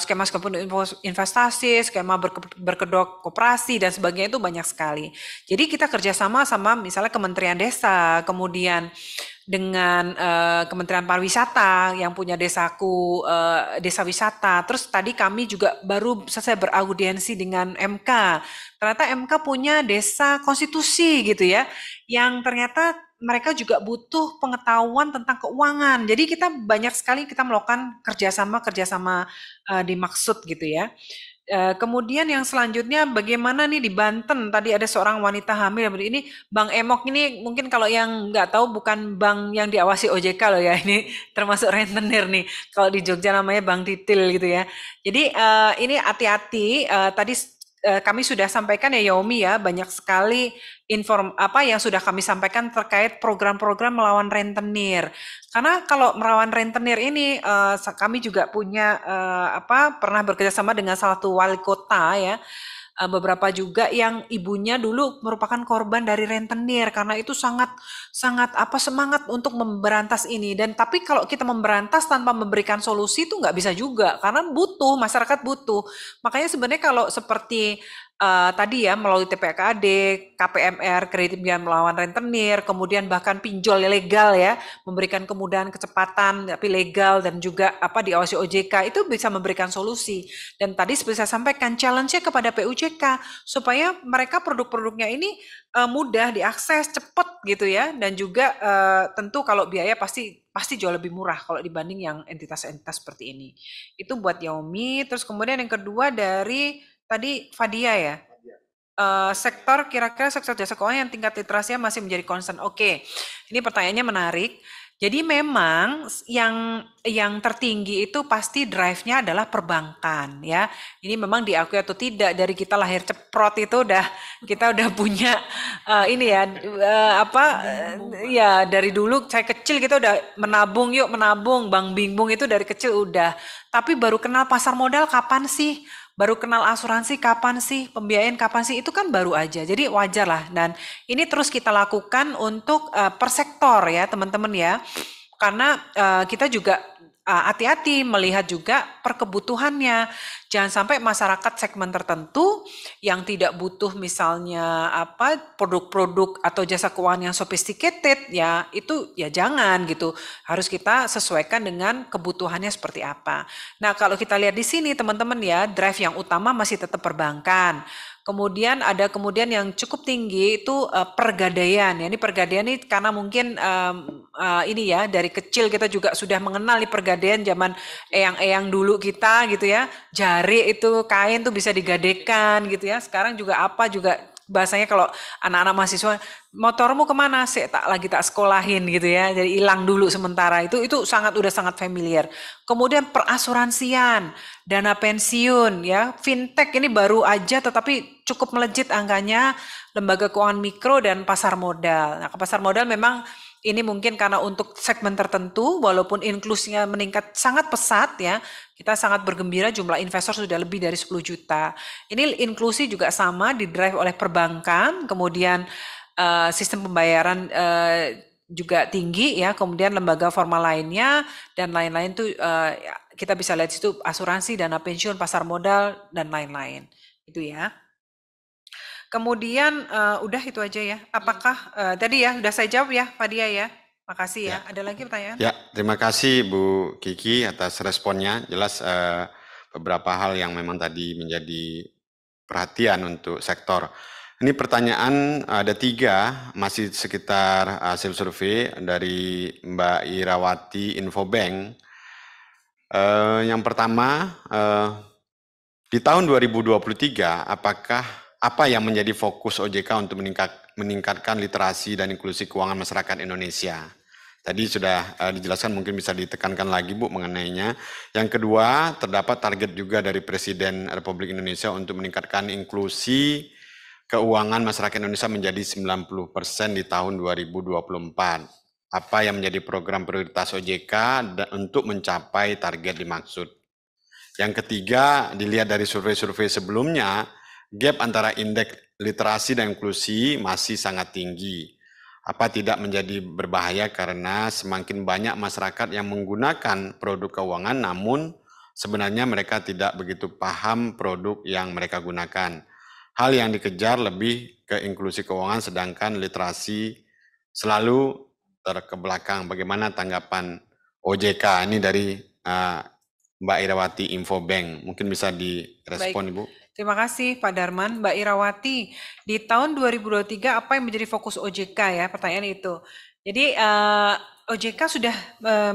skema-skema investasi, skema berkedok koperasi dan sebagainya itu banyak sekali. Jadi kita kerjasama sama misalnya Kementerian Desa, kemudian dengan Kementerian Pariwisata yang punya Desaku Desa Wisata. Terus tadi kami juga baru selesai beraudiensi dengan MK. Ternyata MK punya Desa Konstitusi gitu ya, yang ternyata mereka juga butuh pengetahuan tentang keuangan. Jadi kita banyak sekali kita melakukan kerjasama dimaksud gitu ya. Kemudian yang selanjutnya bagaimana nih di Banten, tadi ada seorang wanita hamil, ini Bank Emok ini mungkin kalau yang nggak tahu bukan bank yang diawasi OJK loh ya, ini termasuk rentenir nih, kalau di Jogja namanya Bank Titil gitu ya. Jadi ini hati-hati, tadi kami sudah sampaikan ya Yomi ya, banyak sekali yang sudah kami sampaikan terkait program-program melawan rentenir. Karena kalau melawan rentenir ini kami juga punya pernah bekerjasama dengan salah satu wali kota ya, beberapa juga yang ibunya dulu merupakan korban dari rentenir, karena itu sangat semangat untuk memberantas ini. Dan tapi kalau kita memberantas tanpa memberikan solusi itu nggak bisa juga, karena masyarakat butuh. Makanya sebenarnya kalau seperti tadi ya, melalui TPAKD, KPMR, kredit biaya melawan rentenir, kemudian bahkan pinjol legal ya, memberikan kemudahan kecepatan tapi legal dan juga diawasi OJK, itu bisa memberikan solusi. Dan tadi seperti saya sampaikan, challenge-nya kepada PUJK supaya mereka produk-produknya ini mudah diakses, cepat gitu ya, dan juga tentu kalau biaya pasti jauh lebih murah kalau dibanding yang entitas-entitas seperti ini. Itu buat Yaomi. Terus kemudian yang kedua dari tadi Fadia ya, kira-kira sektor jasa keuangan yang tingkat literasinya masih menjadi concern. Oke, ini pertanyaannya menarik. Jadi memang yang tertinggi itu pasti drive-nya adalah perbankan ya. Ini memang diakui atau tidak, dari kita lahir ceprot itu kita udah punya ini ya ya dari dulu saya kecil kita udah menabung, Bank Bingbung itu dari kecil udah. Tapi baru kenal pasar modal kapan sih? Baru kenal asuransi kapan sih? Pembiayaan kapan sih? Itu kan baru aja. Jadi wajar lah. Dan ini terus kita lakukan untuk per sektor ya teman-teman ya. Karena kita juga hati-hati melihat juga perkebutuhannya. Jangan sampai masyarakat segmen tertentu yang tidak butuh misalnya produk-produk atau jasa keuangan yang sophisticated ya, itu ya jangan gitu. Harus kita sesuaikan dengan kebutuhannya seperti apa. Nah, kalau kita lihat di sini teman-teman ya, drive yang utama masih tetap perbankan. Kemudian ada yang cukup tinggi itu pergadaian. Ya, ini pergadaian ini karena mungkin ini ya dari kecil kita juga sudah mengenal nih pergadaian zaman eyang-eyang dulu kita gitu ya. Jari itu kain tuh bisa digadekan gitu ya. Sekarang juga apa juga bahasanya kalau anak-anak mahasiswa, motormu kemana sih, tak sekolahin gitu ya, jadi hilang dulu sementara. Itu udah sangat familiar. Kemudian perasuransian, dana pensiun ya, fintech ini baru aja tetapi cukup melejit angkanya, lembaga keuangan mikro dan pasar modal. Nah, ke pasar modal memang ini mungkin karena untuk segmen tertentu, walaupun inklusinya meningkat sangat pesat ya, kita sangat bergembira jumlah investor sudah lebih dari 10 juta. Ini inklusi juga sama didrive oleh perbankan, kemudian sistem pembayaran juga tinggi ya, kemudian lembaga formal lainnya dan lain-lain tuh kita bisa lihat situ asuransi, dana pensiun, pasar modal dan lain-lain. Itu ya. Kemudian udah itu aja ya. Apakah tadi ya udah saya jawab ya, Fadia ya. Makasih ya. Ada lagi pertanyaan? Ya, terima kasih Bu Kiki atas responnya. Jelas beberapa hal yang memang tadi menjadi perhatian untuk sektor. Ini pertanyaan ada 3, masih sekitar hasil survei dari Mbak Irawati Infobank. Yang pertama, di tahun 2023, apa yang menjadi fokus OJK untuk meningkatkan literasi dan inklusi keuangan masyarakat Indonesia? Tadi sudah dijelaskan, mungkin bisa ditekankan lagi Bu mengenainya. Yang kedua, terdapat target juga dari Presiden Republik Indonesia untuk meningkatkan inklusi keuangan masyarakat Indonesia menjadi 90% di tahun 2024. Apa yang menjadi program prioritas OJK untuk mencapai target dimaksud? Yang ketiga, dilihat dari survei-survei sebelumnya, gap antara indeks literasi dan inklusi masih sangat tinggi. Apa tidak menjadi berbahaya karena semakin banyak masyarakat yang menggunakan produk keuangan, namun sebenarnya mereka tidak begitu paham produk yang mereka gunakan. Hal yang dikejar lebih ke inklusi keuangan, sedangkan literasi selalu terkebelakang. Bagaimana tanggapan OJK? Ini dari Mbak Irawati Infobank. Mungkin bisa direspon, Ibu. Terima kasih Pak Darman. Mbak Irawati, di tahun 2023 apa yang menjadi fokus OJK ya? Pertanyaan itu. Jadi OJK sudah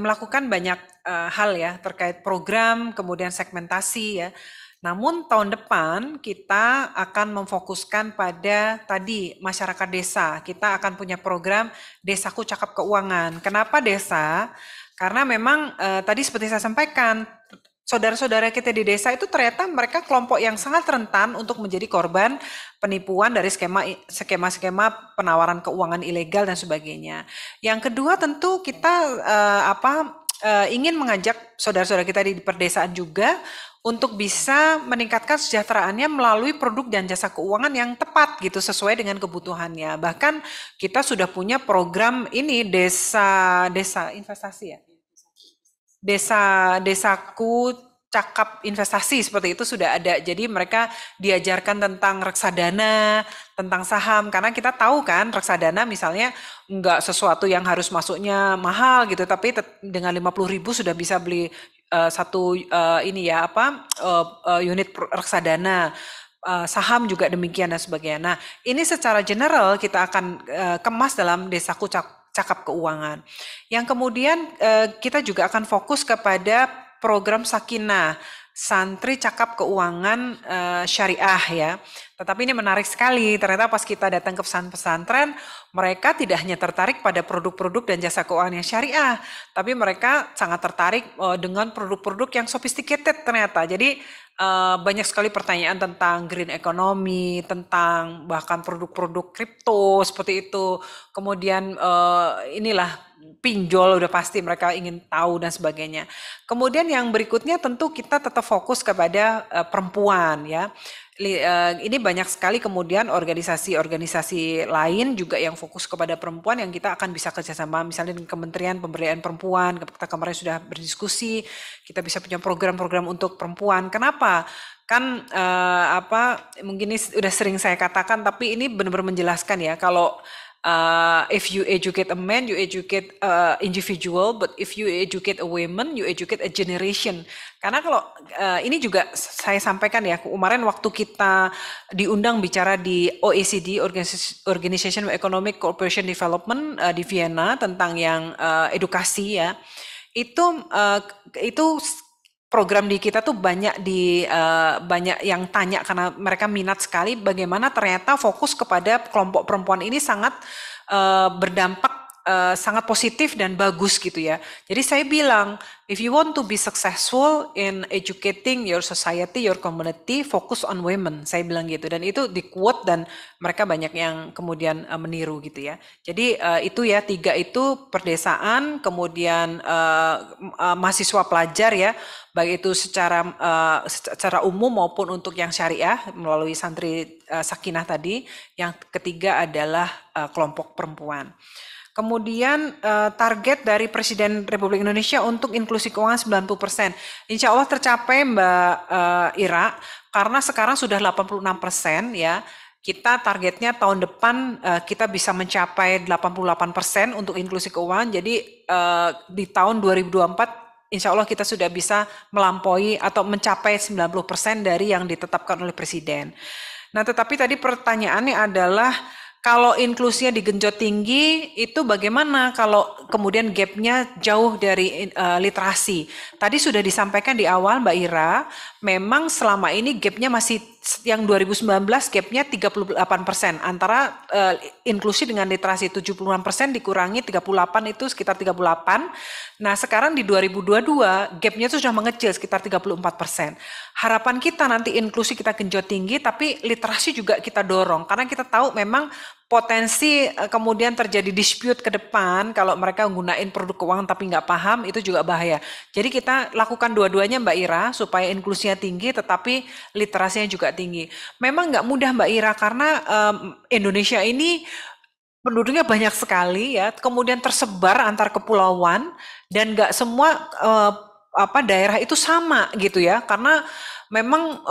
melakukan banyak hal ya terkait program, kemudian segmentasi ya. Namun tahun depan kita akan memfokuskan pada tadi masyarakat desa. Kita akan punya program Desaku Cakap Keuangan. Kenapa desa? Karena memang tadi seperti saya sampaikan, saudara-saudara kita di desa itu ternyata mereka kelompok yang sangat rentan untuk menjadi korban penipuan dari skema-skema penawaran keuangan ilegal dan sebagainya. Yang kedua tentu kita ingin mengajak saudara-saudara kita di perdesaan juga untuk bisa meningkatkan sejahteraannya melalui produk dan jasa keuangan yang tepat gitu sesuai dengan kebutuhannya. Bahkan kita sudah punya program ini desa investasi ya. Desaku Cakap Investasi seperti itu sudah ada. Jadi mereka diajarkan tentang reksadana, tentang saham, karena kita tahu kan reksadana misalnya enggak sesuatu yang harus masuknya mahal gitu, tapi dengan 50.000 sudah bisa beli satu unit reksadana. Saham juga demikian dan sebagainya. Nah, ini secara general kita akan kemas dalam Desaku Cakap Keuangan. Yang kemudian kita juga akan fokus kepada program Sakinah, Santri Cakap Keuangan Syariah ya. Tetapi ini menarik sekali, ternyata pas kita datang ke pesantren, mereka tidak hanya tertarik pada produk-produk dan jasa keuangan yang syariah, tapi mereka sangat tertarik dengan produk-produk yang sophisticated ternyata. Jadi banyak sekali pertanyaan tentang green economy, tentang bahkan produk-produk kripto seperti itu. Kemudian inilah pinjol udah pasti mereka ingin tahu dan sebagainya. Kemudian yang berikutnya tentu kita tetap fokus kepada perempuan ya. Ini banyak sekali kemudian organisasi-organisasi lain juga yang fokus kepada perempuan yang kita akan bisa kerjasama misalnya dengan Kementerian Pemberdayaan Perempuan. Kita kemarin sudah berdiskusi, kita bisa punya program-program untuk perempuan. Kenapa? Kan mungkin ini udah sering saya katakan, tapi ini benar-benar menjelaskan ya, kalau If you educate a man, you educate individual, but if you educate a woman, you educate a generation. Karena kalau ini juga saya sampaikan ya, kemarin waktu kita diundang bicara di OECD, Organization of Economic Cooperation Development di Vienna tentang yang edukasi ya, itu program di kita tuh banyak yang tanya karena mereka minat sekali bagaimana ternyata fokus kepada kelompok perempuan ini sangat berdampak sangat positif dan bagus gitu ya. Jadi saya bilang, if you want to be successful in educating your society, your community, focus on women. Saya bilang gitu dan itu di quote dan mereka banyak yang kemudian meniru gitu ya. Jadi itu ya 3 itu perdesaan, kemudian mahasiswa pelajar ya, baik itu secara umum maupun untuk yang syariah melalui santri Sakinah tadi. Yang ketiga adalah kelompok perempuan. Kemudian target dari Presiden Republik Indonesia untuk inklusi keuangan 90%. Insya Allah tercapai Mbak Ira, karena sekarang sudah 86% ya. Kita targetnya tahun depan kita bisa mencapai 88% untuk inklusi keuangan. Jadi di tahun 2024 insya Allah kita sudah bisa melampaui atau mencapai 90% dari yang ditetapkan oleh Presiden. Nah tetapi tadi pertanyaannya adalah, kalau inklusinya digenjot tinggi, itu bagaimana kalau kemudian gapnya jauh dari literasi? Tadi sudah disampaikan di awal Mbak Ira, memang selama ini gapnya masih, yang 2019 gapnya 38%, antara inklusi dengan literasi 76% dikurangi 38 itu sekitar 38. Nah sekarang di 2022 gapnya itu sudah mengecil sekitar 34%. Harapan kita nanti inklusi kita genjot tinggi, tapi literasi juga kita dorong, karena kita tahu memang potensi kemudian terjadi dispute ke depan kalau mereka gunain produk keuangan tapi nggak paham, itu juga bahaya. Jadi kita lakukan dua-duanya Mbak Ira supaya inklusinya tinggi tetapi literasinya juga tinggi. Memang nggak mudah Mbak Ira karena Indonesia ini penduduknya banyak sekali ya, kemudian tersebar antar kepulauan dan nggak semua daerah itu sama gitu ya, karena memang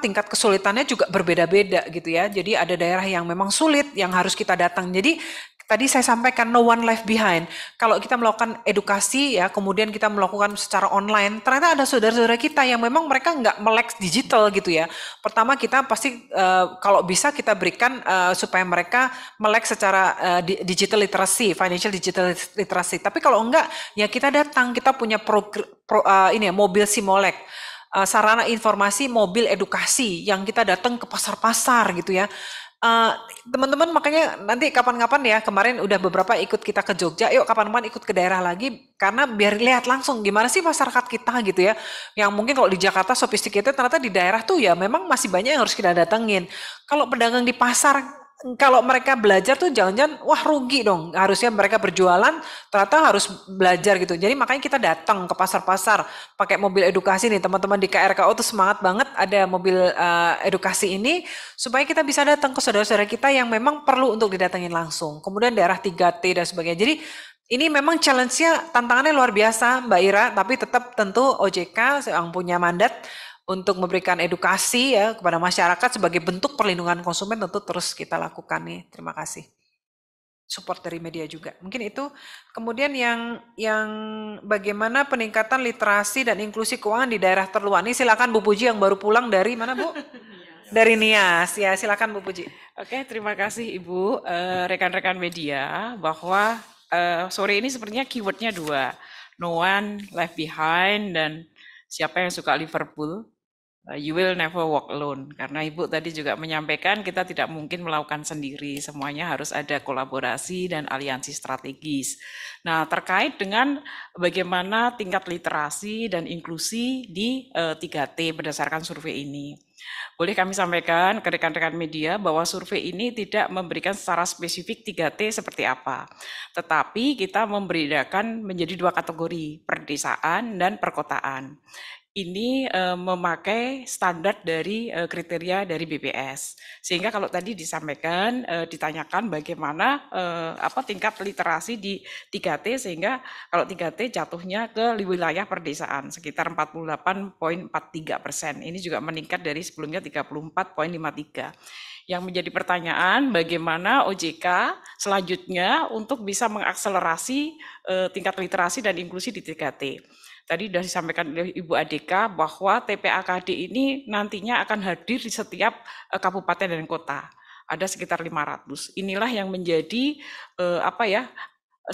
tingkat kesulitannya juga berbeda-beda gitu ya. Jadi ada daerah yang memang sulit yang harus kita datang. Jadi tadi saya sampaikan no one left behind. Kalau kita melakukan edukasi ya, kemudian kita melakukan secara online, ternyata ada saudara-saudara kita yang memang mereka nggak melek digital gitu ya. Pertama kita pasti kalau bisa kita berikan supaya mereka melek secara digital literacy, financial digital literacy. Tapi kalau enggak ya kita datang, kita punya mobil Simolek. Sarana informasi mobil edukasi yang kita datang ke pasar-pasar gitu ya. Teman-teman makanya nanti kapan-kapan ya, kemarin udah beberapa ikut kita ke Jogja, yuk kapan-kapan ikut ke daerah lagi, karena biar lihat langsung gimana sih masyarakat kita gitu ya, yang mungkin kalau di Jakarta sophisticated, ternyata di daerah tuh ya memang masih banyak yang harus kita datengin. Kalau pedagang di pasar, kalau mereka belajar tuh jangan-jangan wah rugi dong, harusnya mereka berjualan ternyata harus belajar gitu. Jadi makanya kita datang ke pasar-pasar pakai mobil edukasi nih, teman-teman di KRKO tuh semangat banget ada mobil edukasi ini supaya kita bisa datang ke saudara-saudara kita yang memang perlu untuk didatengin langsung. Kemudian daerah 3T dan sebagainya. Jadi ini memang challenge-nya, tantangannya luar biasa Mbak Ira, tapi tetap tentu OJK yang punya mandat untuk memberikan edukasi ya kepada masyarakat sebagai bentuk perlindungan konsumen tentu terus kita lakukan nih. Terima kasih. Support dari media juga. Mungkin itu. Kemudian yang bagaimana peningkatan literasi dan inklusi keuangan di daerah terluar. Ini silakan Bu Puji yang baru pulang dari mana Bu? Dari Nias. Ya, silakan Bu Puji. Oke, terima kasih Ibu, rekan-rekan media, bahwa sore ini sepertinya keywordnya 2. No one left behind dan siapa yang suka Liverpool, you will never walk alone. Karena Ibu tadi juga menyampaikan kita tidak mungkin melakukan sendiri, semuanya harus ada kolaborasi dan aliansi strategis. Nah, terkait dengan bagaimana tingkat literasi dan inklusi di 3T berdasarkan survei ini. Boleh kami sampaikan ke rekan-rekan media bahwa survei ini tidak memberikan secara spesifik 3T seperti apa. Tetapi kita membedakan menjadi 2 kategori, perdesaan dan perkotaan. ini memakai standar dari kriteria dari BPS. Sehingga kalau tadi disampaikan, ditanyakan bagaimana tingkat literasi di 3T, sehingga kalau 3T jatuhnya ke wilayah perdesaan sekitar 48,43%. Ini juga meningkat dari sebelumnya 34,53. Yang menjadi pertanyaan, bagaimana OJK selanjutnya untuk bisa mengakselerasi tingkat literasi dan inklusi di 3T. Tadi sudah disampaikan oleh Ibu Adeka bahwa TPAKD ini nantinya akan hadir di setiap kabupaten dan kota. Ada sekitar 500. Inilah yang menjadi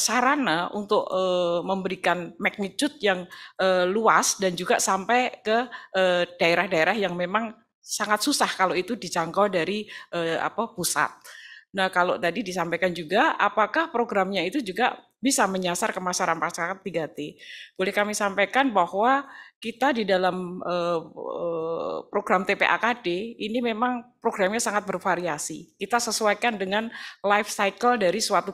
sarana untuk memberikan magnitude yang luas dan juga sampai ke daerah-daerah yang memang sangat susah kalau itu dijangkau dari pusat. Nah, kalau tadi disampaikan juga, apakah programnya itu juga bisa menyasar ke masyarakat 3T? Boleh kami sampaikan bahwa kita di dalam program TPAKD ini memang programnya sangat bervariasi. Kita sesuaikan dengan life cycle dari suatu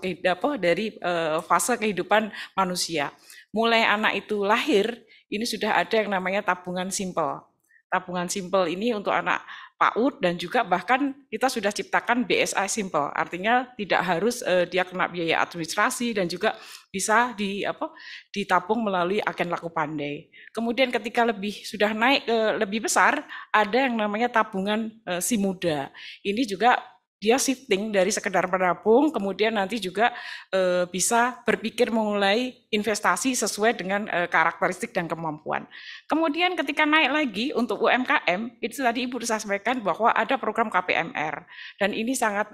fase kehidupan manusia. Mulai anak itu lahir, ini sudah ada yang namanya tabungan simpel. Tabungan simpel ini untuk anak PAUD dan juga bahkan kita sudah ciptakan BSI simple, artinya tidak harus dia kena biaya administrasi dan juga bisa ditabung melalui agen laku pandai. Kemudian ketika sudah naik ke lebih besar, ada yang namanya tabungan si muda. Ini juga dia shifting dari sekedar menabung, kemudian nanti juga bisa berpikir mulai investasi sesuai dengan karakteristik dan kemampuan. Kemudian ketika naik lagi untuk UMKM, itu tadi Ibu sampaikan bahwa ada program KPMR dan ini sangat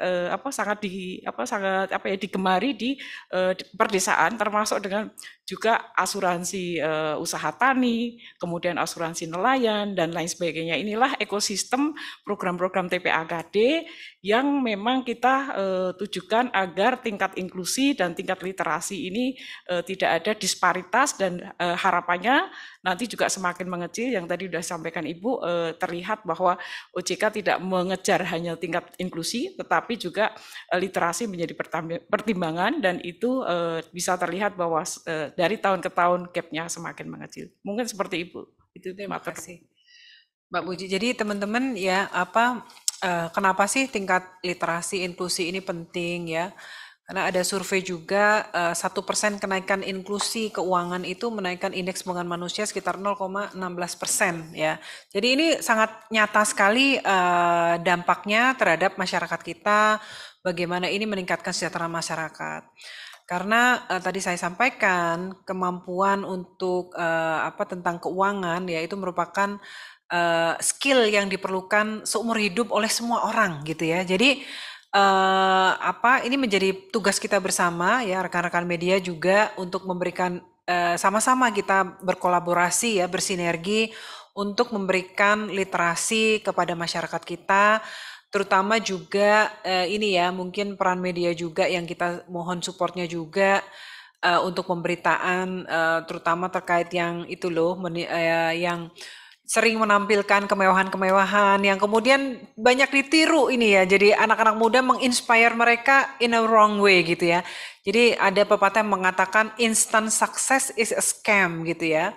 digemari di perdesaan, termasuk dengan juga asuransi usaha tani, kemudian asuransi nelayan dan lain sebagainya. Inilah ekosistem program-program TPAKD yang memang kita tujukan agar tingkat inklusi dan tingkat literasi ini tidak ada disparitas dan harapannya nanti juga semakin mengecil. Yang tadi sudah disampaikan Ibu, terlihat bahwa OJK tidak mengejar hanya tingkat inklusi, tetapi juga literasi menjadi pertimbangan dan itu bisa terlihat bahwa dari tahun ke tahun gap-nya semakin mengecil. Mungkin seperti Ibu. Itu terima kasih, Mbak Puji. Jadi teman-teman ya, kenapa sih tingkat literasi inklusi ini penting ya? Karena ada survei juga 1% kenaikan inklusi keuangan itu menaikkan indeks pembangunan manusia sekitar 0,16% ya. Jadi ini sangat nyata sekali dampaknya terhadap masyarakat kita, bagaimana ini meningkatkan kesejahteraan masyarakat. Karena tadi saya sampaikan kemampuan untuk tentang keuangan ya itu merupakan skill yang diperlukan seumur hidup oleh semua orang gitu ya. Jadi ini menjadi tugas kita bersama ya, rekan-rekan media juga untuk memberikan sama-sama kita berkolaborasi ya, bersinergi untuk memberikan literasi kepada masyarakat kita, terutama juga ini ya, mungkin peran media juga yang kita mohon supportnya juga untuk pemberitaan terutama terkait yang itu loh yang sering menampilkan kemewahan-kemewahan yang kemudian banyak ditiru ini ya. Jadi anak-anak muda menginspire mereka in a wrong way gitu ya. Jadi ada pepatah yang mengatakan instant success is a scam gitu ya.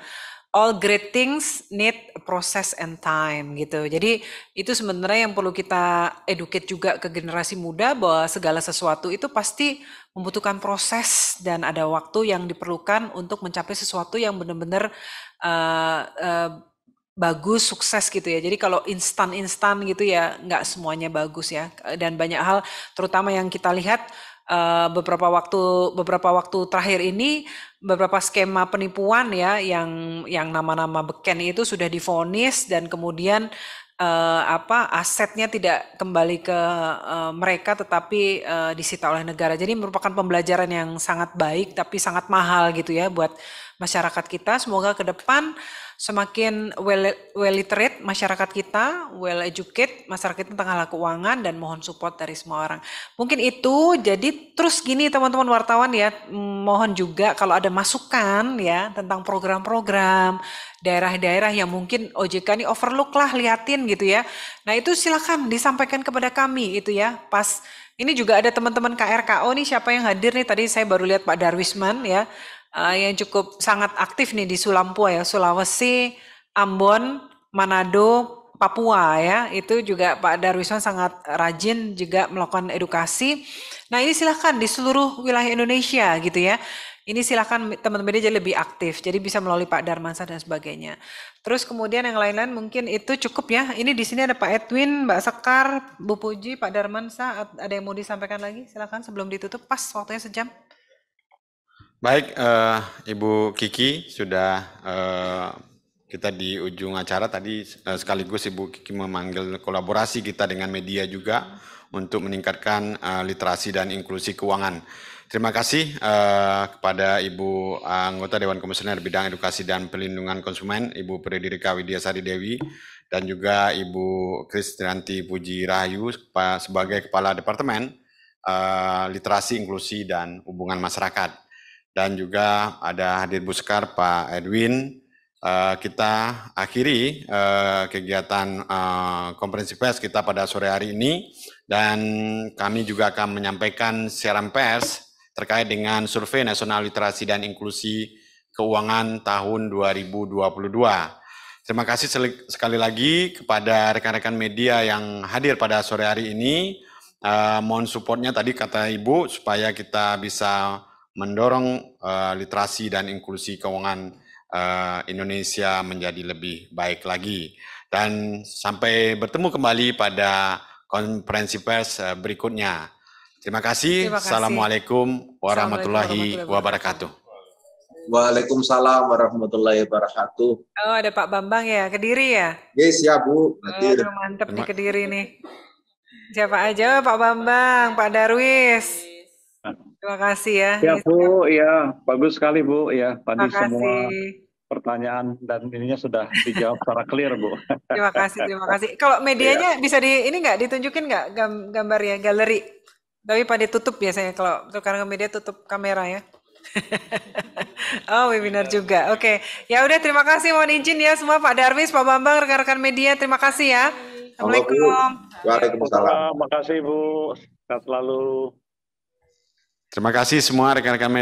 All great things need a process and time gitu. Jadi itu sebenarnya yang perlu kita educate juga ke generasi muda bahwa segala sesuatu itu pasti membutuhkan proses dan ada waktu yang diperlukan untuk mencapai sesuatu yang benar-benar bagus, sukses gitu ya. Jadi kalau instan gitu ya nggak semuanya bagus ya. Dan banyak hal terutama yang kita lihat beberapa waktu terakhir ini beberapa skema penipuan ya yang nama-nama beken itu sudah divonis dan kemudian asetnya tidak kembali ke mereka tetapi disita oleh negara. Jadi merupakan pembelajaran yang sangat baik tapi sangat mahal gitu ya buat masyarakat kita. Semoga ke depan semakin well literate masyarakat kita, well educated masyarakat kita tentang hal keuangan dan mohon support dari semua orang. Mungkin itu. Jadi terus gini teman-teman wartawan ya, mohon juga kalau ada masukan ya tentang program-program daerah-daerah yang mungkin OJK ini overlook lah, liatin gitu ya. Nah itu silakan disampaikan kepada kami itu ya. Pas ini juga ada teman-teman KRKO nih, siapa yang hadir nih, tadi saya baru lihat Pak Darwisman ya. Yang cukup sangat aktif nih di Sulampua ya, Sulawesi, Ambon, Manado, Papua ya, itu juga Pak Darwiswan sangat rajin juga melakukan edukasi. Nah ini silahkan di seluruh wilayah Indonesia gitu ya. Ini silahkan teman-teman media jadi lebih aktif, jadi bisa melalui Pak Darmansyah dan sebagainya. Terus kemudian yang lain-lain mungkin itu cukup ya. Ini di sini ada Pak Edwin, Mbak Sekar, Bu Puji, Pak Darmansyah. Ada yang mau disampaikan lagi? Silahkan sebelum ditutup. Pas waktunya sejam. Baik, Ibu Kiki sudah kita di ujung acara tadi sekaligus Ibu Kiki memanggil kolaborasi kita dengan media juga untuk meningkatkan literasi dan inklusi keuangan. Terima kasih kepada Ibu anggota Dewan Komisioner Bidang Edukasi dan Perlindungan Konsumen, Ibu Fredrika Widyasari Dewi, dan juga Ibu Kristianti Puji Rahayu sebagai Kepala Departemen Literasi, Inklusi, dan Hubungan Masyarakat. Dan juga ada hadir Bu Sekar, Pak Edwin. Kita akhiri kegiatan konferensi pers kita pada sore hari ini, dan kami juga akan menyampaikan siaran pers terkait dengan Survei Nasional Literasi dan Inklusi Keuangan tahun 2022. Terima kasih sekali lagi kepada rekan-rekan media yang hadir pada sore hari ini. Mohon supportnya tadi kata Ibu supaya kita bisa mendorong literasi dan inklusi keuangan Indonesia menjadi lebih baik lagi. Dan sampai bertemu kembali pada konferensi pers berikutnya. Terima kasih. Assalamualaikum warahmatullahi wabarakatuh. Waalaikumsalam warahmatullahi wabarakatuh. Oh, ada Pak Bambang ya, Kediri ya? Yes, ya Bu. Aduh, mantep di Kediri nih. Siapa aja, Pak Bambang, Pak Darwis. Terima kasih ya. Ya Bu, ya bagus sekali Bu. Ya tadi Terima semua kasih. pertanyaan dan ininya sudah dijawab secara clear Bu. Terima kasih, terima kasih. Kalau medianya bisa ini nggak ditunjukin nggak gambarnya, galeri? Tapi pada tutup biasanya kalau karena media tutup kamera ya. Oh, webinar juga. Oke. Ya udah, terima kasih. Mohon izin ya semua, Pak Darwis, Pak Bambang, rekan-rekan media. Terima kasih ya. Assalamualaikum. Waalaikumsalam. Terima kasih Bu. Sehat selalu. Terima kasih semua rekan-rekan media.